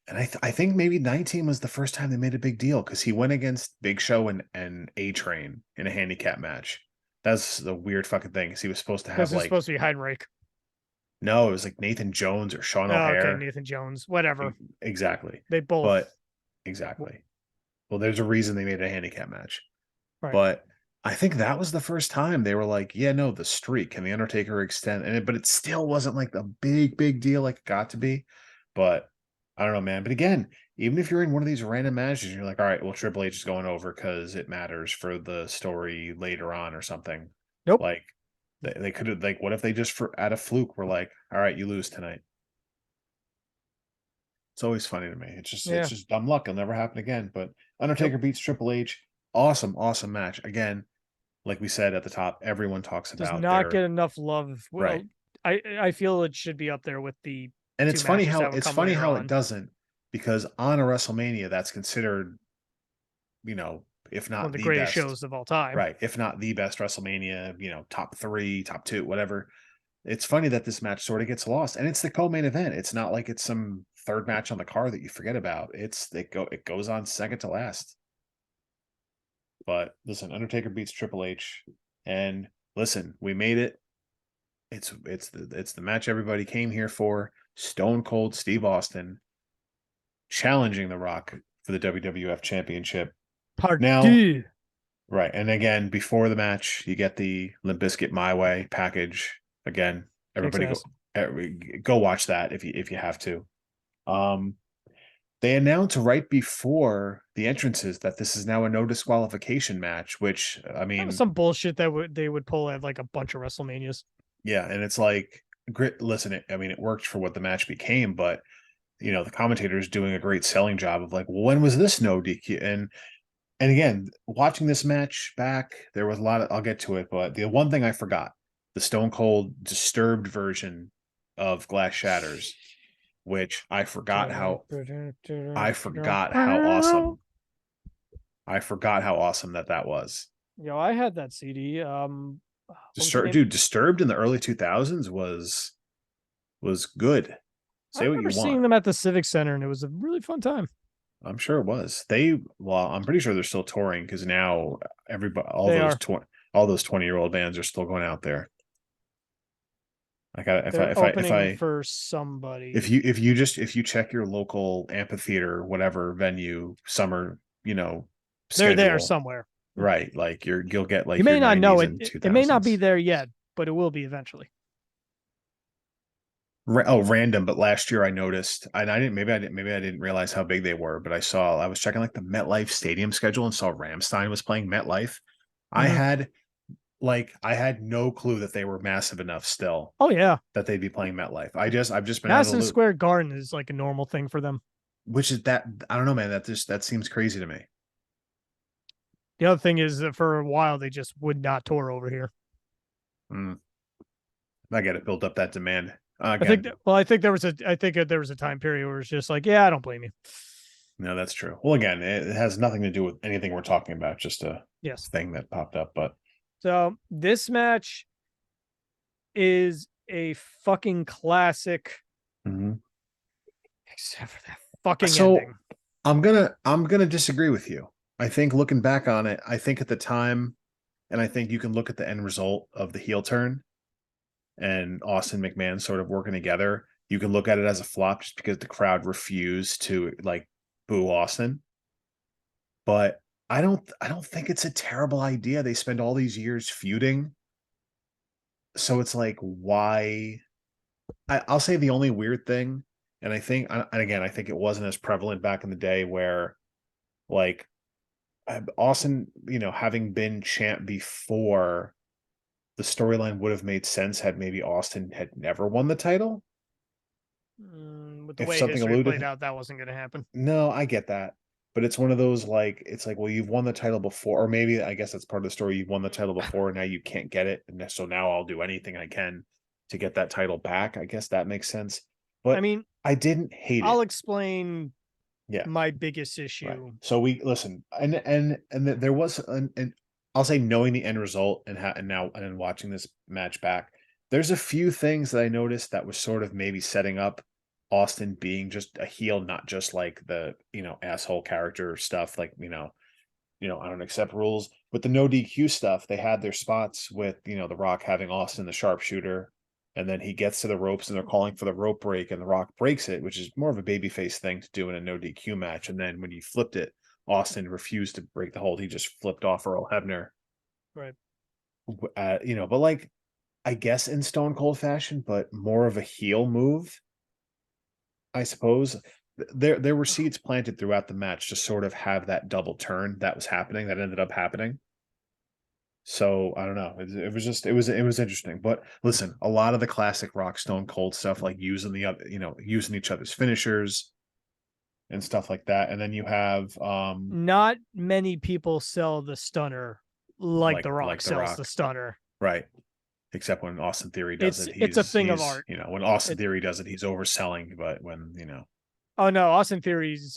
And I think maybe 19 was the first time they made a big deal because he went against Big Show and A Train in a handicap match. That's the weird fucking thing. Because he was supposed to Because have it's like, supposed to be Heinrich. no, it was like Nathan Jones or Sean Oh, okay, O'Hare. Nathan Jones, whatever. Exactly. They both. But exactly. Well, there's a reason they made it a handicap match. Right. But I think that was the first time they were like, yeah, no, the streak. Can the Undertaker extend? But it still wasn't like a big deal like it got to be. But I don't know, man. But again, even if you're in one of these random matches and you're like, all right, well, Triple H is going over because it matters for the story later on or something. Nope. Like they could have like, what if they just for at a fluke were like, all right, you lose tonight. It's always funny to me. It's just dumb luck. It'll never happen again. But Undertaker beats Triple H. Awesome match. Again, like we said at the top, everyone talks Does about not get enough love. Well, right. I feel it should be up there with the And two matches that would come later how on. it doesn't, because on a WrestleMania that's considered, if One of not the the greatest best, shows of all time. right? If not the best WrestleMania, top 3, top 2, whatever. It's funny that this match sort of gets lost, and it's the co-main event. It's not like it's some third match on the card that you forget about. It goes on second to last. But listen, Undertaker beats Triple H, and listen, we made it. It's the match everybody came here for. Stone Cold Steve Austin challenging The Rock for the WWF Championship. Part Now, two. right, and again, before the match, you get the Limp Bizkit My Way package. Again, everybody go watch that if you have to. They announced right before the entrances that this is now a no disqualification match, which I That mean, was some bullshit that they would pull at like a bunch of WrestleManias. yeah, and it's like grit. Listen, it worked for what the match became, but the commentator is doing a great selling job of like, well, when was this no DQ? And again, watching this match back, there was a lot of, I'll get to it, but the one thing I forgot, the Stone Cold Disturbed version of Glass Shatters, which I forgot how awesome. I forgot how awesome that was. Yo, I had that CD. Disturbed in the early 2000s was good. I Say what you remember seeing want. them at the Civic Center, and it was a really fun time. I'm sure it was. I'm pretty sure they're still touring because now everybody, all those 20-year-old bands are still going out there. I got They're opening for somebody. If you check your local amphitheater, whatever venue, summer, they're schedule, there somewhere. right? Like you'll get like you may not know it. It may not be 2000s. there yet, but it will be eventually. Random. But last year I noticed, and maybe I didn't realize how big they were, but I was checking like the MetLife Stadium schedule and saw Rammstein was playing MetLife. Mm-hmm. I had no clue that they were massive enough still. Oh yeah, that they'd be playing MetLife. I've just been Madison Square Garden is like a normal thing for them. Which is that I don't know, man. That seems crazy to me. The other thing is that for a while they just would not tour over here. I get it. Build up that demand. I think there was a time period where it's just like, yeah, I don't blame you. No, that's true. Well, again, it has nothing to do with anything we're talking about. Just a thing that popped up. But so this match is a fucking classic, except for that fucking ending. I'm gonna disagree with you. I think looking back on it, I think at the time, and I think you can look at the end result of the heel turn and Austin McMahon sort of working together. You can look at it as a flop just because the crowd refused to like boo Austin. But I don't think it's a terrible idea. They spend all these years feuding. So it's like, why? I'll say the only weird thing, and again, I think it wasn't as prevalent back in the day where like Austin, having been champ before, the storyline would have made sense had maybe Austin had never won the title. With the way history played out, that wasn't going to happen. No, I get that. But it's one of those like, it's like, well, you've won the title before, or maybe I guess that's part of the story. You've won the title before, and now you can't get it. And so now I'll do anything I can to get that title back. I guess that makes sense. But I mean, I didn't hate it. I'll explain yeah my biggest issue. Right. So we listen, and there was an I'll say, knowing the end result and then watching this match back, there's a few things that I noticed that was sort of maybe setting up Austin being just a heel, not just like the, asshole character stuff, like, I don't accept rules. With the no DQ stuff, they had their spots with, The Rock having Austin the sharpshooter, and then he gets to the ropes and they're calling for the rope break, and The Rock breaks it, which is more of a babyface thing to do in a no DQ match. And then when he flipped it, Austin refused to break the hold. He just flipped off Earl Hebner. Right. But like, I guess in Stone Cold fashion, but more of a heel move, I suppose. There were seeds planted throughout the match to sort of have that double turn that was happening, that ended up happening. So I don't know. It was interesting. But listen, a lot of the classic Rock Stone Cold stuff, like using using each other's finishers and stuff like that. And then you have not many people sell the stunner like The Rock sells the stunner. Right. Except when Austin Theory does it's a thing of art. When Austin Theory does it, he's overselling. But when oh no, Austin Theory's he's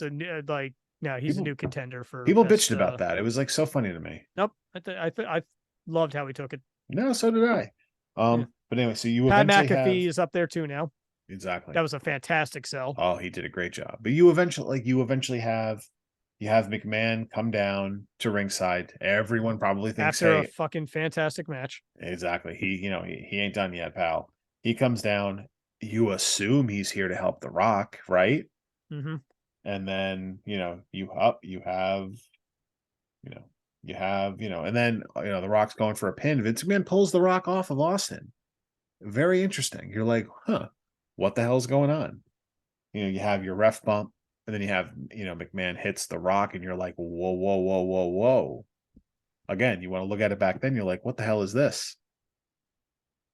a new contender for. People bitched about that. It was like so funny to me. Nope, I loved how he took it. No, so did I. But anyway, so you Pat McAfee is up there too now. Exactly. That was a fantastic sell. Oh, he did a great job. But you eventually have McMahon come down to ringside. Everyone probably thinks after a fucking fantastic match. Exactly. He ain't done yet, pal. He comes down. You assume he's here to help The Rock, right? Mm-hmm. And then you have and then The Rock's going for a pin. Vince McMahon pulls The Rock off of Austin. Very interesting. You're like, huh, what the hell's going on? You have your ref bump, and then you have McMahon hits The Rock, and you're like, whoa, whoa, whoa, whoa, whoa. Again, you want to look at it back then, you're like, what the hell is this?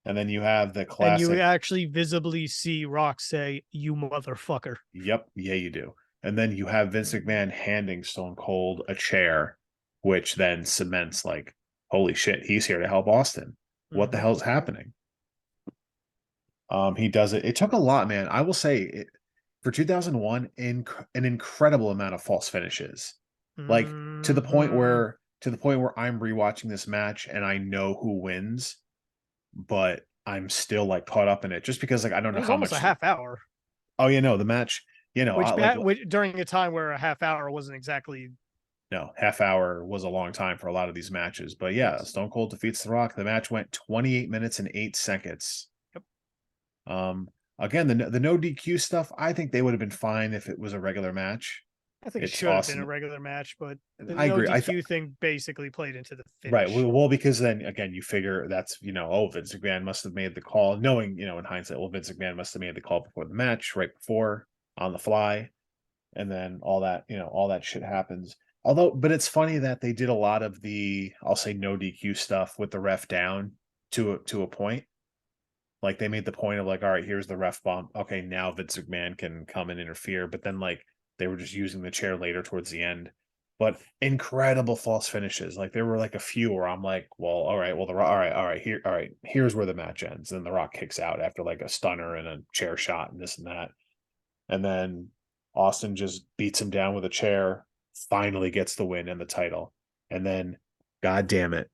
And then you have the classic. And you actually visibly see Rock say, "You motherfucker." Yep. Yeah, you do. And then you have Vince McMahon handing Stone Cold a chair, which then cements like, holy shit, he's here to help Austin. What the hell's happening? He does it. It took a lot, man. I will say for 2001, an incredible amount of false finishes. Like to the point where I'm rewatching this match and I know who wins, but I'm still like caught up in it just because like I don't know how much. A half hour. Oh, the match. Which during a time where a half hour wasn't exactly. No, half hour was a long time for a lot of these matches. But yeah, yes. Stone Cold defeats The Rock. The match went 28 minutes and 8 seconds. Yep. Again, the no DQ stuff, I think they would have been fine if it was a regular match. I think it should have been a regular match, but the I agree. DQ thing basically played into the finish. Right. Well, because then again, you figure that's Vince McMahon must have made the call, knowing in hindsight, Vince McMahon must have made the call before the match, right before, on the fly, and then all that shit happens. But it's funny that they did a lot of the, I'll say, no DQ stuff with the ref down to a point. Like they made the point of like, all right, here's the ref bump. Okay, now Vince McMahon can come and interfere. But then like they were just using the chair later towards the end. But incredible false finishes. Like there were like a few where I'm like, well, all right, here's where the match ends. And The Rock kicks out after like a stunner and a chair shot and this and that. And then Austin just beats him down with a chair, finally gets the win and the title. And then, God damn it,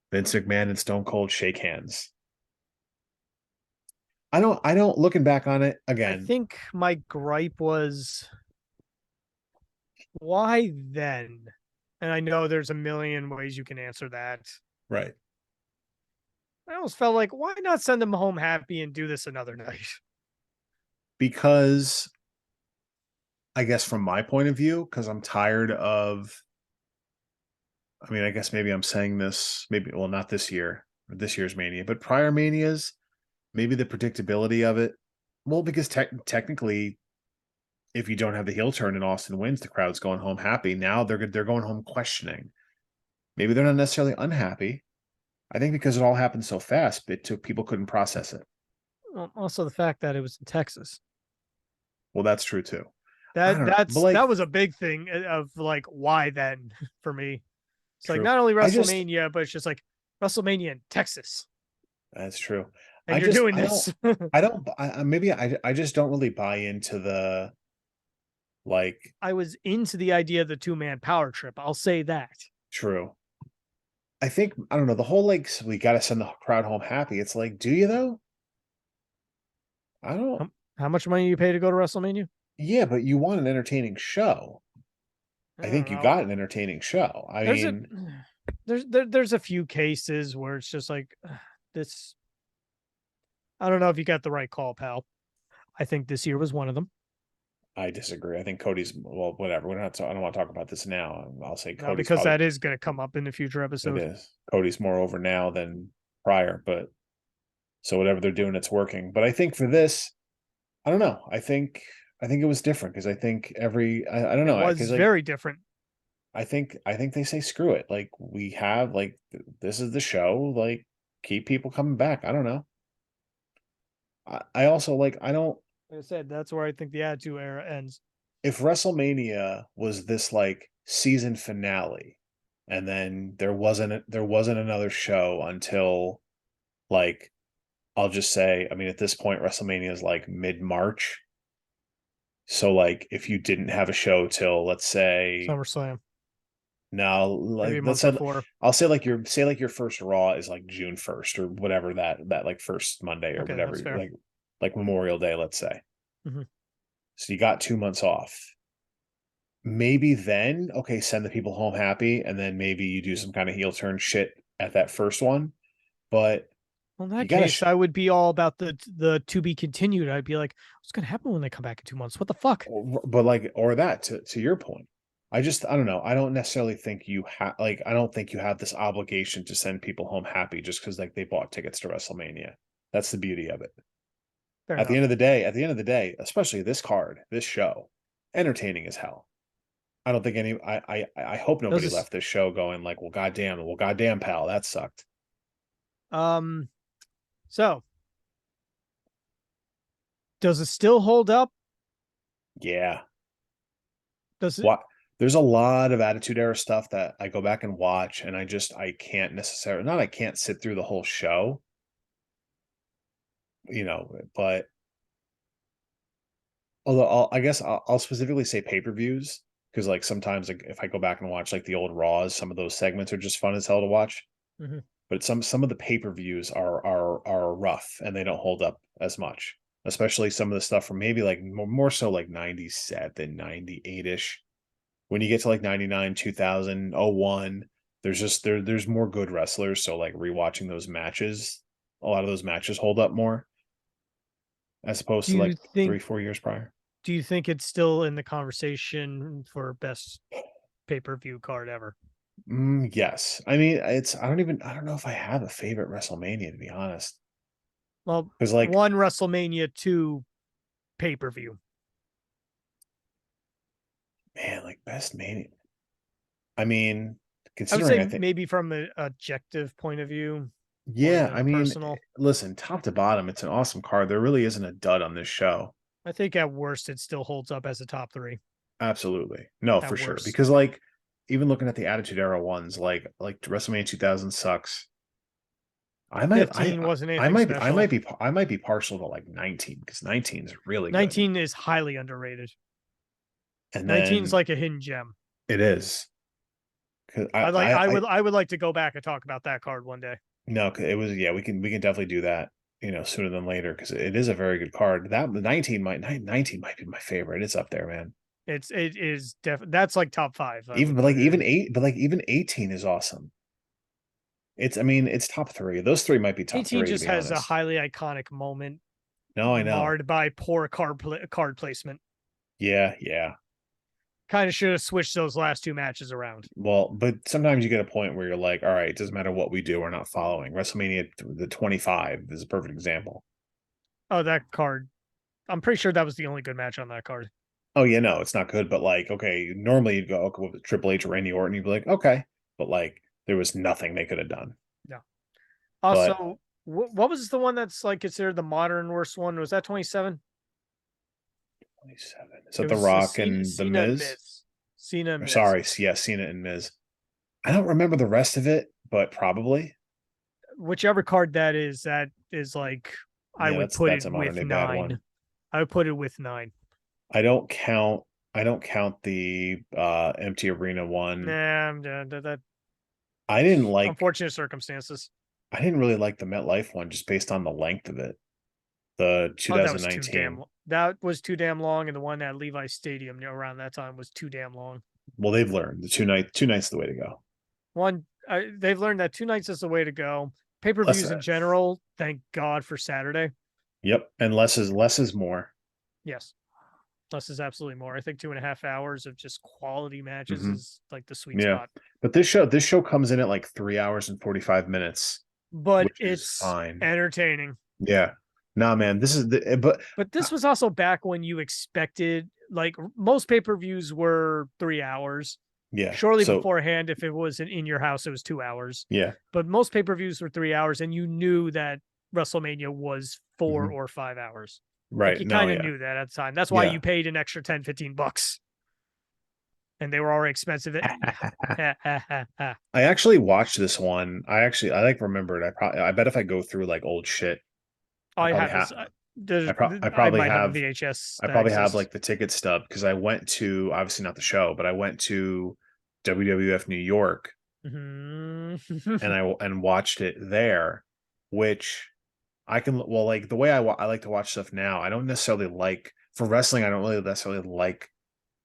Vince McMahon and Stone Cold shake hands. I don't looking back on it again. I think my gripe was, why then? And I know there's a million ways you can answer that. Right. I almost felt like, why not send them home happy and do this another night? Because I guess from my point of view, because I'm tired of, I mean, I guess maybe I'm saying this, not this year, or this year's Mania, but prior Manias, maybe the predictability of it. Well, because technically, if you don't have the heel turn and Austin wins, the crowd's going home happy. Now they're going home questioning. Maybe they're not necessarily unhappy. I think because it all happened so fast, people couldn't process it. Well, also the fact that it was in Texas. Well, that's true too. That was a big thing of like, why then for me? It's like not only WrestleMania, but it's just like WrestleMania in Texas. That's true. And you're doing this. I just don't really buy into the, like. I was into the idea of the 2-man power trip. I'll say that. True. I think, I don't know, the whole like, we got to send the crowd home happy. It's like, do you though? I don't. How much money you pay to go to WrestleMania? Yeah, but you want an entertaining show. I I think don't you know. got an entertaining show. I There's mean, there's a few cases where it's just like this. I don't know if you got the right call, pal. I think this year was one of them. I disagree. I think Cody's, well, whatever. I don't want to talk about this now. I'll say No, Cody's because probably, that is going to come up in the future it episode. is. Cody's more over now than prior, but so whatever they're doing, it's working. But I think for this, I don't know. I think it was different because I think I don't It know, was because like very different. I think they say screw it. Like we have like this is the show. Like keep people coming back. I don't know. I also like I don't Like I said, that's where I think the Attitude Era ends. if WrestleMania was this like season finale, and then there wasn't another show until like I'll just say, I mean, at this point, WrestleMania is like mid-March. So like if you didn't have a show till let's say SummerSlam, now maybe like a let's month say before. I'll say like your first Raw is like June 1st or whatever that like first Monday or Okay, whatever that's fair. like Memorial Day, let's say. Mm-hmm. So you got 2 months off. Maybe then, okay, send the people home happy, and then maybe you do some kind of heel turn shit at that first one. But Well, in you that gotta, case, I would be all about the to be continued. I'd be like, what's going to happen when they come back in 2 months? What the fuck? but like, or that to your point, I don't know. I don't necessarily think you have like I don't think you have this obligation to send people home happy just because like they bought tickets to WrestleMania. That's the beauty of it. Fair At the enough. end of the day, especially this card, this show, entertaining as hell. I don't think I hope Does nobody this left this show going like, well, goddamn, pal, that sucked. um so does it still hold up? Yeah. Does it What there's a lot of Attitude Era stuff that I go back and watch, and I can't necessarily not I can't sit through the whole show, but although I guess I'll specifically say pay-per-views because like sometimes like if I go back and watch like the old Raws, some of those segments are just fun as hell to watch. Mhm. But some of the pay-per-views are rough and they don't hold up as much, especially some of the stuff from maybe like more so like 97, 98-ish. When you get to like 99, 2000, 01, there's more good wrestlers, so like rewatching those matches, a lot of those matches hold up more as opposed do to you like think 3-4 years prior. do you think it's still in the conversation for best pay-per-view card ever? Yes. I mean, I don't know if I have a favorite WrestleMania, to be honest. Well, Because like, one WrestleMania 2 pay-per-view. man, like best Mania. I mean, I would considering say I think maybe from an objective point of view more yeah, than I a mean, personal. listen, top to bottom, it's an awesome card. There really isn't a dud on this show. I think at worst it still holds up as a top 3 Absolutely. No, at for sure. worst. Because like even looking at the Attitude Era ones, like WrestleMania 2000 sucks. I might 15 wasn't I anything might be special. I might be partial to like 19 because 19 is really good. 19 is highly underrated. And 19 is then like a hidden gem. it is. 'Cause I would like to go back and talk about that card one day. no, 'cause it was yeah, we can definitely do that, sooner than later because it is a very good card. That the 19 might be my favorite. It's up there, man. It is that's like top 5. I Even would but put like it in. even 18 is awesome. I mean, it's top three. Those three might be top 18 three, to just be has a honest. highly iconic moment No, I know. marred by poor card placement. Yeah, yeah. Kind of should have switched those last 2 matches around. Well, but sometimes you get a point where you're like, all right, it doesn't matter what we do, we're not following. WrestleMania the 25 is a perfect example. Oh, that card. I'm pretty sure that was the only good match on that card. Oh yeah, no, it's not good, but like, okay, normally you'd go okay, with Triple H or Randy Orton, you'd be like, okay, but like there was nothing they could have done. Yeah. But Also, what was the one that's like considered the modern worst one? Was that 27? 27. Is that It The was Rock and The Cena and Miz? Miz. Cena and Or Miz. sorry, yeah, Cena and Miz. I don't remember the rest of it, but probably. Whichever card that is like I Yeah, would that's put that's it a modern with day bad 9. one. I would put it with 9. I don't count the empty arena one. Nah, that I didn't like unfortunate circumstances. I didn't really like the MetLife one just based on the length of it. The Oh, that was too 2019. damn long, and the one at Levi's Stadium around that time was too damn long. Well, they've learned the two nights is the way to go. They've learned that 2 nights is the way to go. Pay-per-views in general, thank God for Saturday. Yep, and less is more. Yes, less is absolutely more. I think 2.5 hours of just quality matches is like the sweet spot. But this show comes in at like 3 hours and 45 minutes, but it's fine, entertaining. Yeah, nah, man, this is but this was also back when you expected, like, most pay-per-views were 3 hours. Yeah. Shortly beforehand, if it was in your house, it was 2 hours. Yeah. But most pay-per-views were 3 hours, and you knew that WrestleMania was 4 or 5 hours. Right. Like, you kind of knew that at the time. That's why you paid an extra $10-15. And they were already expensive. I actually watched this one. I like remembered. I bet if I go through like old shit, I probably have a VHS. I probably have like the ticket stub, because I went to, obviously not the show, but I went to WWF New York and watched it there, which I can, well, like the way I like to watch stuff now, I don't necessarily like, for wrestling, I don't really necessarily like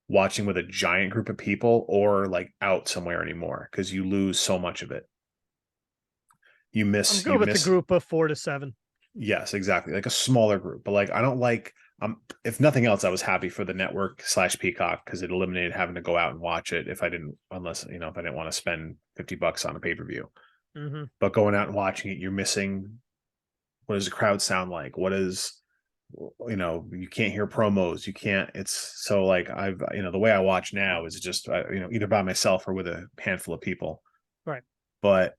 watching with a giant group of people or like out somewhere anymore, because you lose so much of it. You miss. I'm good with the group of 4 to 7. Yes, exactly. Like a smaller group. But like, I don't like, if nothing else, I was happy for the network / Peacock, because it eliminated having to go out and watch it if I didn't want to spend $50 on a pay-per-view. But going out and watching it, you're missing, what does the crowd sound like? What is, you can't hear promos. You can't, it's so like, the way I watch now is just, either by myself or with a handful of people. Right. But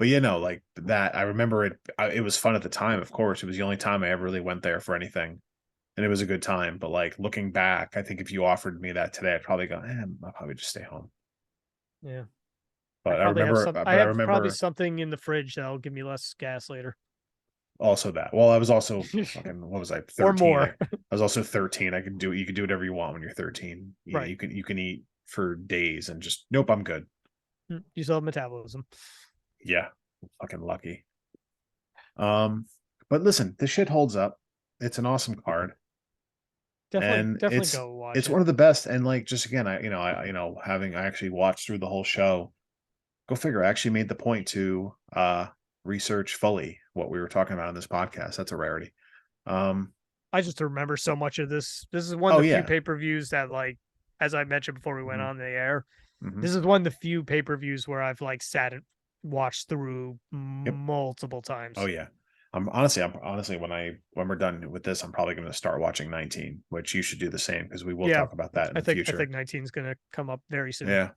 like that, I remember it was fun at the time. Of course, it was the only time I ever really went there for anything, and it was a good time. But like, looking back, I think if you offered me that today, I'd probably go, I'll probably just stay home. Yeah. But I remember, probably something in the fridge that'll give me less gas later. Also that. Well, I was also fucking, what was I, 13? Or more. I was also 13. You can do whatever you want when you're 13. Right. You can eat for days and just, nope, I'm good. You still have metabolism. Yeah, fucking lucky. But listen, this shit holds up. It's an awesome card. Definitely go watch it. It's one of the best. And like, just again, I actually watched through the whole show. Go figure. I actually made the point to research fully what we were talking about in this podcast. That's a rarity. I just remember so much of this. This is one of the few pay-per-views that, like, as I mentioned before we went on the air, this is one of the few pay-per-views where I've like sat and watched through multiple times. Oh yeah. I'm honestly when we're done with this, I'm probably going to start watching 19, which you should do the same, because we will talk about that in the future. I think 19 is going to come up very soon. Yeah,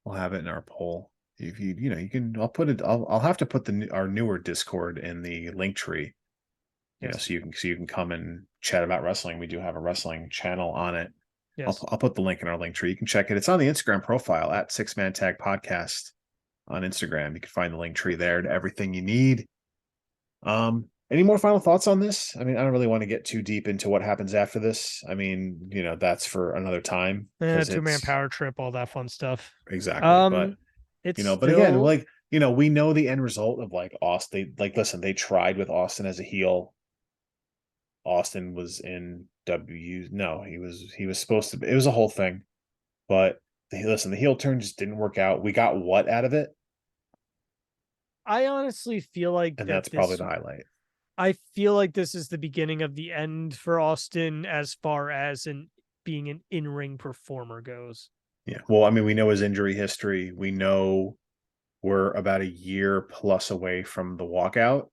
we'll have it in our poll. If you can, I'll put it. I'll have to put our newer Discord in the link tree. So you can come and chat about wrestling. We do have a wrestling channel on it. Yes. I'll put the link in our link tree. You can check it. It's on the Instagram profile at 6Man Tag Podcast on Instagram. You can find the link tree there to everything you need. Any more final thoughts on this? I mean, I don't really want to get too deep into what happens after this. I mean, that's for another time. Two-man power trip, all that fun stuff. Exactly. But but again, like, we know the end result of like Austin. Like, listen, they tried with Austin as a heel. Austin was in no, he was supposed to be, it was a whole thing. But the heel turn just didn't work out. We got what out of it? I honestly feel like that's probably the highlight. I feel like this is the beginning of the end for Austin as far as being an in-ring performer goes. Yeah. Well, I mean, we know his injury history. We know we're about a year plus away from the walkout.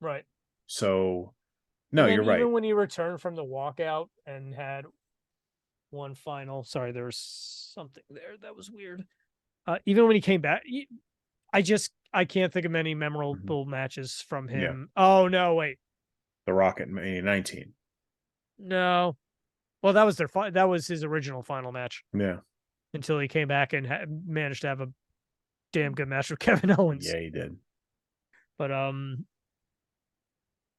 Right. So, no, you're right. Even when he returned from the walkout and had one final, sorry, there was something there that was weird. Even when he came back, I can't think of many memorable matches from him. Yeah. Oh no, wait. The Rocket 19. No. Well, that was his original final match. Yeah. Until he came back and managed to have a damn good match with Kevin Owens. Yeah, he did. But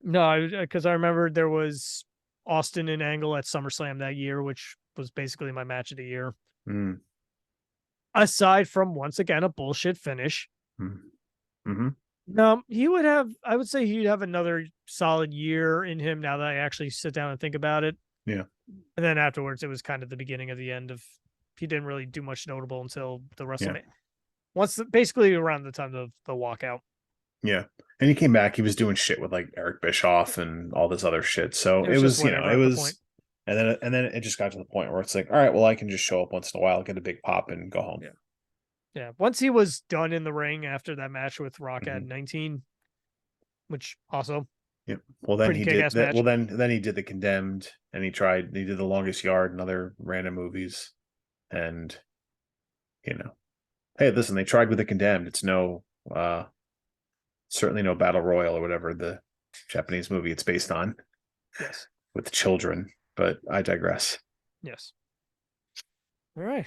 no, because I remember there was Austin and Angle at SummerSlam that year, which was basically my match of the year. Aside from, once again, a bullshit finish. Mm-hmm. No, he would have. I would say he'd have another solid year in him. Now that I actually sit down and think about it. Yeah. And then afterwards, it was kind of the beginning of the end of. He didn't really do much notable until the WrestleMania. Basically around the time of the walkout. Yeah. And he came back. He was doing shit with like Eric Bischoff and all this other shit. So it was, it was, and then it just got to the point where it's like, all right, well, I can just show up once in a while, get a big pop, and go home. Yeah. Yeah. Once he was done in the ring after that match with Rock at 19, which also. Yep. Well, then he did that. Well, then he did the Condemned, and he did the Longest Yard and other random movies. And, hey, listen, they tried with the Condemned. It's certainly no Battle Royal or whatever the Japanese movie it's based on. Yes. With children, but I digress. Yes. All right.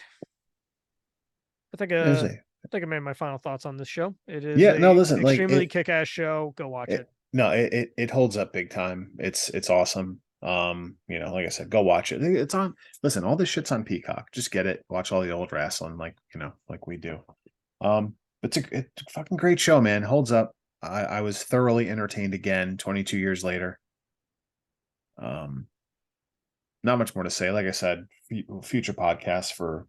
I think I made my final thoughts on this show. It is extremely kick-ass show. Go watch it. No, it holds up big time. It's awesome. Like I said, go watch it. It's on. Listen, all this shit's on Peacock. Just get it. Watch all the old wrestling, like we do. It's a fucking great show, man. Holds up. I was thoroughly entertained again 22 years later. Not much more to say. Like I said, future podcasts for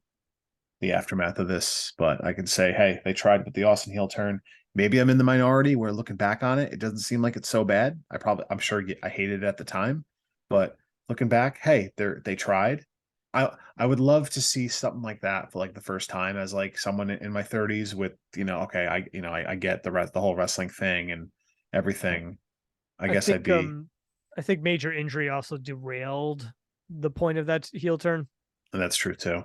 the aftermath of this, but I can say, hey, they tried with the Austin heel turn. Maybe I'm in the minority where looking back on it, it doesn't seem like it's so bad. I'm sure I hated it at the time, but looking back, hey, they tried. I would love to see something like that for like the first time as like someone in my 30s with, okay, I get the whole wrestling thing and everything. I think major injury also derailed the point of that heel turn. And that's true too.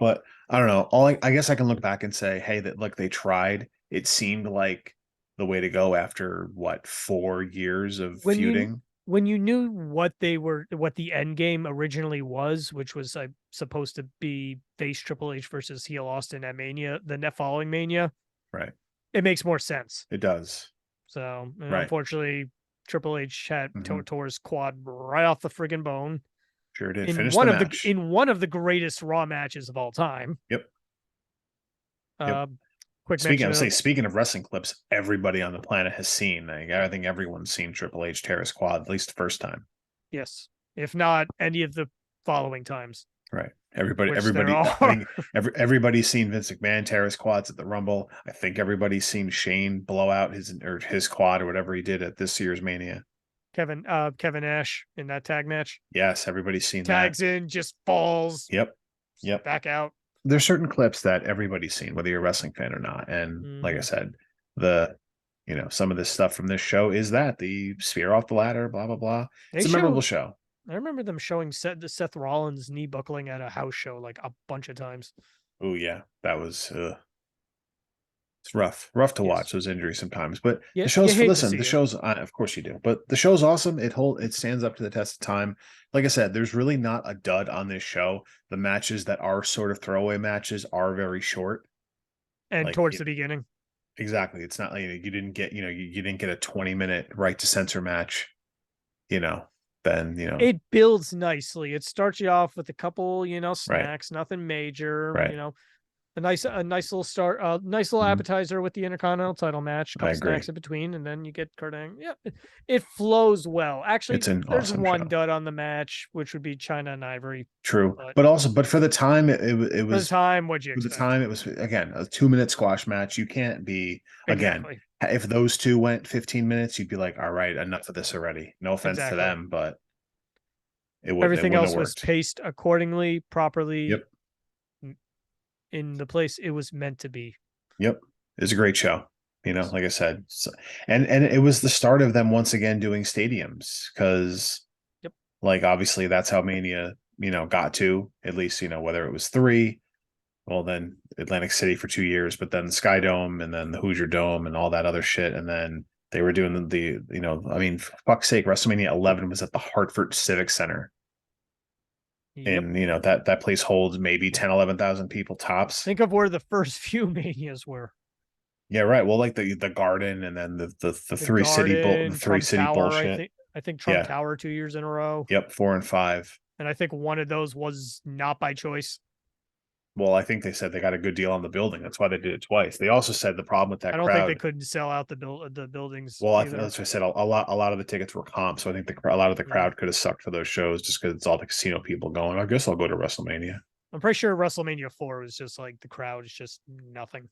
But I don't know. I guess I can look back and say, hey, that look, they tried. It seemed like the way to go after 4 years of feuding. When you knew what the end game originally was, which was supposed to be face Triple H versus heel Austin at Mania, the net following Mania, right? It makes more sense. It does. So unfortunately, Triple H had tore his quad right off the friggin' bone. Sure did. In one of the greatest Raw matches of all time. Yep. Quick speaking of wrestling clips, everybody on the planet has seen. I think everyone's seen Triple H tear his quad at least the first time. Yes, if not any of the following times. Right. Everybody's seen Vince McMahon tear his quads at the Rumble. I think everybody's seen Shane blow out his quad or whatever he did at this year's Mania. Kevin Nash in that tag match. Yes, everybody's seen tags in, just falls. Yep. Back out. There's certain clips that everybody's seen, whether you're a wrestling fan or not. And like I said, some of this stuff from this show is that the spear off the ladder, blah, blah, blah. It's a memorable show. I remember them showing Seth Rollins knee buckling at a house show like a bunch of times. Oh yeah. That was, it's rough to watch those injuries sometimes, but the show's of course you do, but the show's awesome. It stands up to the test of time. Like I said, there's really not a dud on this show. The matches that are sort of throwaway matches are very short and towards the beginning. Exactly. It's not like you didn't get, you didn't get a 20-minute right to censor match, then, it builds nicely. It starts you off with a couple, snacks, nothing major, right. A nice little start, nice little appetizer with the Intercontinental title match, couple snacks in between, and then you get Kurt Angle. Yeah, it flows well. Actually, there's one dud on the match, which would be China and Ivory. True, but for the time, it was. For the time, what'd you expect? For the time, it was again a 2-minute squash match. You can't be again. If those two went 15 minutes, you'd be like, all right, enough of this already. No offense to them, but everything else was paced accordingly, properly. Yep. In the place it was meant to be. Yep. It was a great show. Like I said, and it was the start of them once again doing stadiums because like obviously that's how Mania, got to at least, whether it was 3, well then Atlantic City for 2 years, but then the Sky Dome and then the Hoosier Dome and all that other shit. And then they were doing for fuck's sake, WrestleMania 11 was at the Hartford Civic Center. And that place holds maybe 11,000 people tops. Think of where the first few Manias were. Yeah, right. Well, like the Garden, and then the three city bullshit. I think Trump Tower 2 years in a row. Yep, 4 and 5. And I think one of those was not by choice. Well, I think they said they got a good deal on the building. That's why they did it twice. They also said the problem with that I don't crowd. think they couldn't sell out the buildings. Well, either. that's what I said. A lot of the tickets were comp, so I think a lot of the Yeah. crowd could have sucked for those shows just because it's all the casino people going. I guess I'll go to WrestleMania. I'm pretty sure WrestleMania 4 was just like the crowd is just nothing.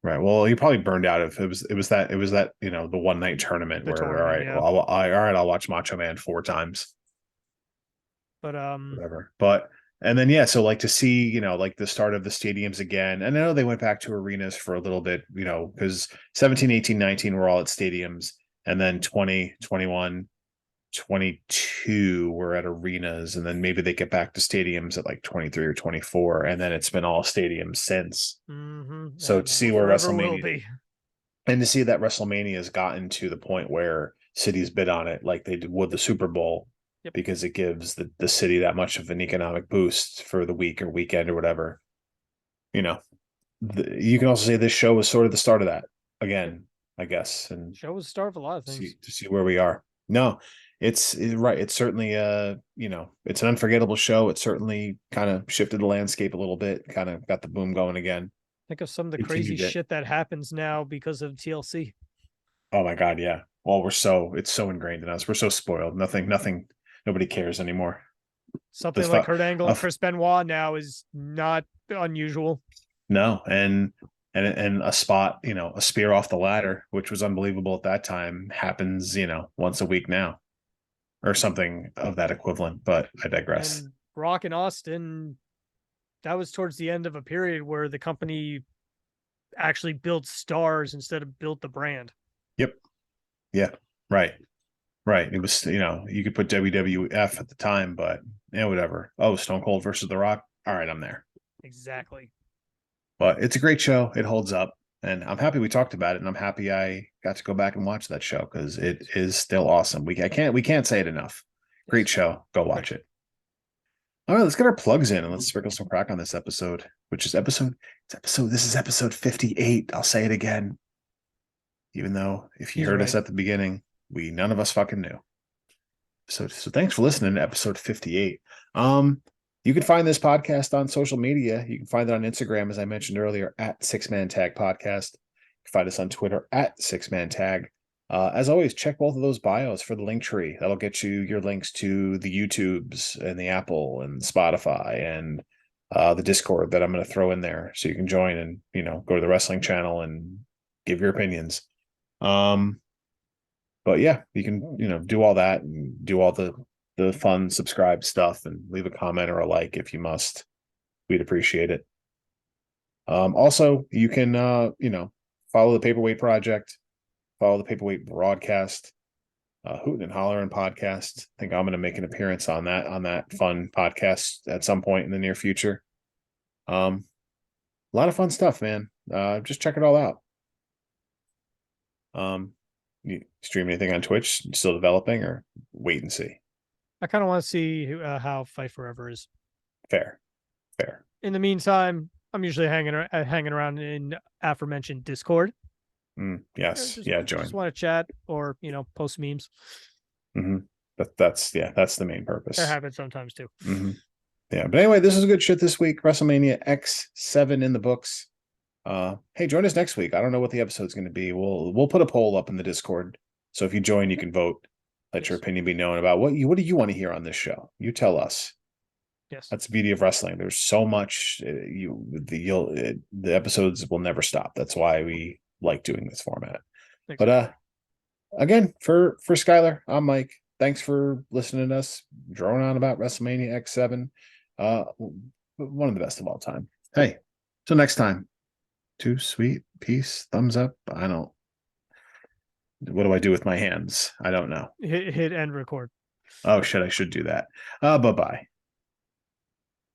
Right. Well, he probably burned out if it was that the one night tournament The where tournament, all right, yeah. well, all right, I'll watch Macho Man 4 times. But whatever. But and then yeah, so like to see, like the start of the stadiums again. And I know they went back to arenas for a little bit, because 17, 18, 19 were all at stadiums, and then 20, 21, 22 were at arenas, and then maybe they get back to stadiums at like 23 or 24, and then it's been all stadiums since. So to see where WrestleMania and to see that WrestleMania has gotten to the point where cities bid on it like they did with the Super Bowl. Yep. Because it gives the city that much of an economic boost for the week or weekend or whatever. You can also say this show was sort of the start of that again, I guess. And show was the start of a lot of things. To see where we are. No, it's right. It's certainly it's an unforgettable show. It certainly kind of shifted the landscape a little bit, kind of got the boom going again. Think of some of the crazy shit that happens now because of TLC. Oh my God, yeah. Well, it's so ingrained in us. We're so spoiled. Nobody cares anymore. Something like Kurt Angle and Chris Benoit now is not unusual. No, and a spot, a spear off the ladder, which was unbelievable at that time, happens, once a week now, or something of that equivalent. But I digress. And Rock and Austin, that was towards the end of a period where the company actually built stars instead of built the brand. Yep. Yeah. Right. Right. It was, you could put WWF at the time, but whatever. Oh, Stone Cold versus The Rock. All right, I'm there. Exactly. But it's a great show. It holds up. And I'm happy we talked about it. And I'm happy I got to go back and watch that show because it is still awesome. We can't say it enough. Great show. Go watch it. All right, let's get our plugs in and let's sprinkle some crack on this episode, which is this is episode 58. I'll say it again. Even though if you heard us at the beginning, none of us fucking knew. So thanks for listening to episode 58. You can find this podcast on social media. You can find it on Instagram, as I mentioned earlier, at 6Man Tag Podcast. You can find us on Twitter at 6Man Tag. As always, check both of those bios for the link tree. That'll get you your links to the YouTubes and the Apple and Spotify and the Discord that I'm going to throw in there, so you can join and go to the wrestling channel and give your opinions. But yeah, you can do all that and do all the fun subscribe stuff and leave a comment or a like if you must. We'd appreciate it. Also, you can follow the Paperweight Project, follow the Paperweight Broadcast, Hootin' and Hollerin' Podcast. I think I'm going to make an appearance on that fun podcast at some point in the near future. A lot of fun stuff, man. Just check it all out. You stream anything on Twitch? Still developing, or wait and see? I kind of want to see how Fight Forever is. Fair. In the meantime, I'm usually hanging around in aforementioned Discord. Yes. Join. Just want to chat or post memes. That's the main purpose. That happens sometimes too. Yeah, but anyway, this is good shit this week. Wrestlemania X-Seven in the books. Hey, join us next week. I don't know what the episode's going to be. We'll put a poll up in the Discord, so if you join, you can vote. Let your opinion be known about what do you want to hear on this show. You tell us. Yes, that's the beauty of wrestling. There's so much. The episodes will never stop. That's why we like doing this format. Thanks. But again, for Skylar, I'm Mike. Thanks for listening to us drone on about WrestleMania X-Seven. One of the best of all time. Hey, till next time. Too sweet. Peace. Thumbs up. I don't. What do I do with my hands? I don't know. Hit end record. Oh shit! I should do that. Bye-bye.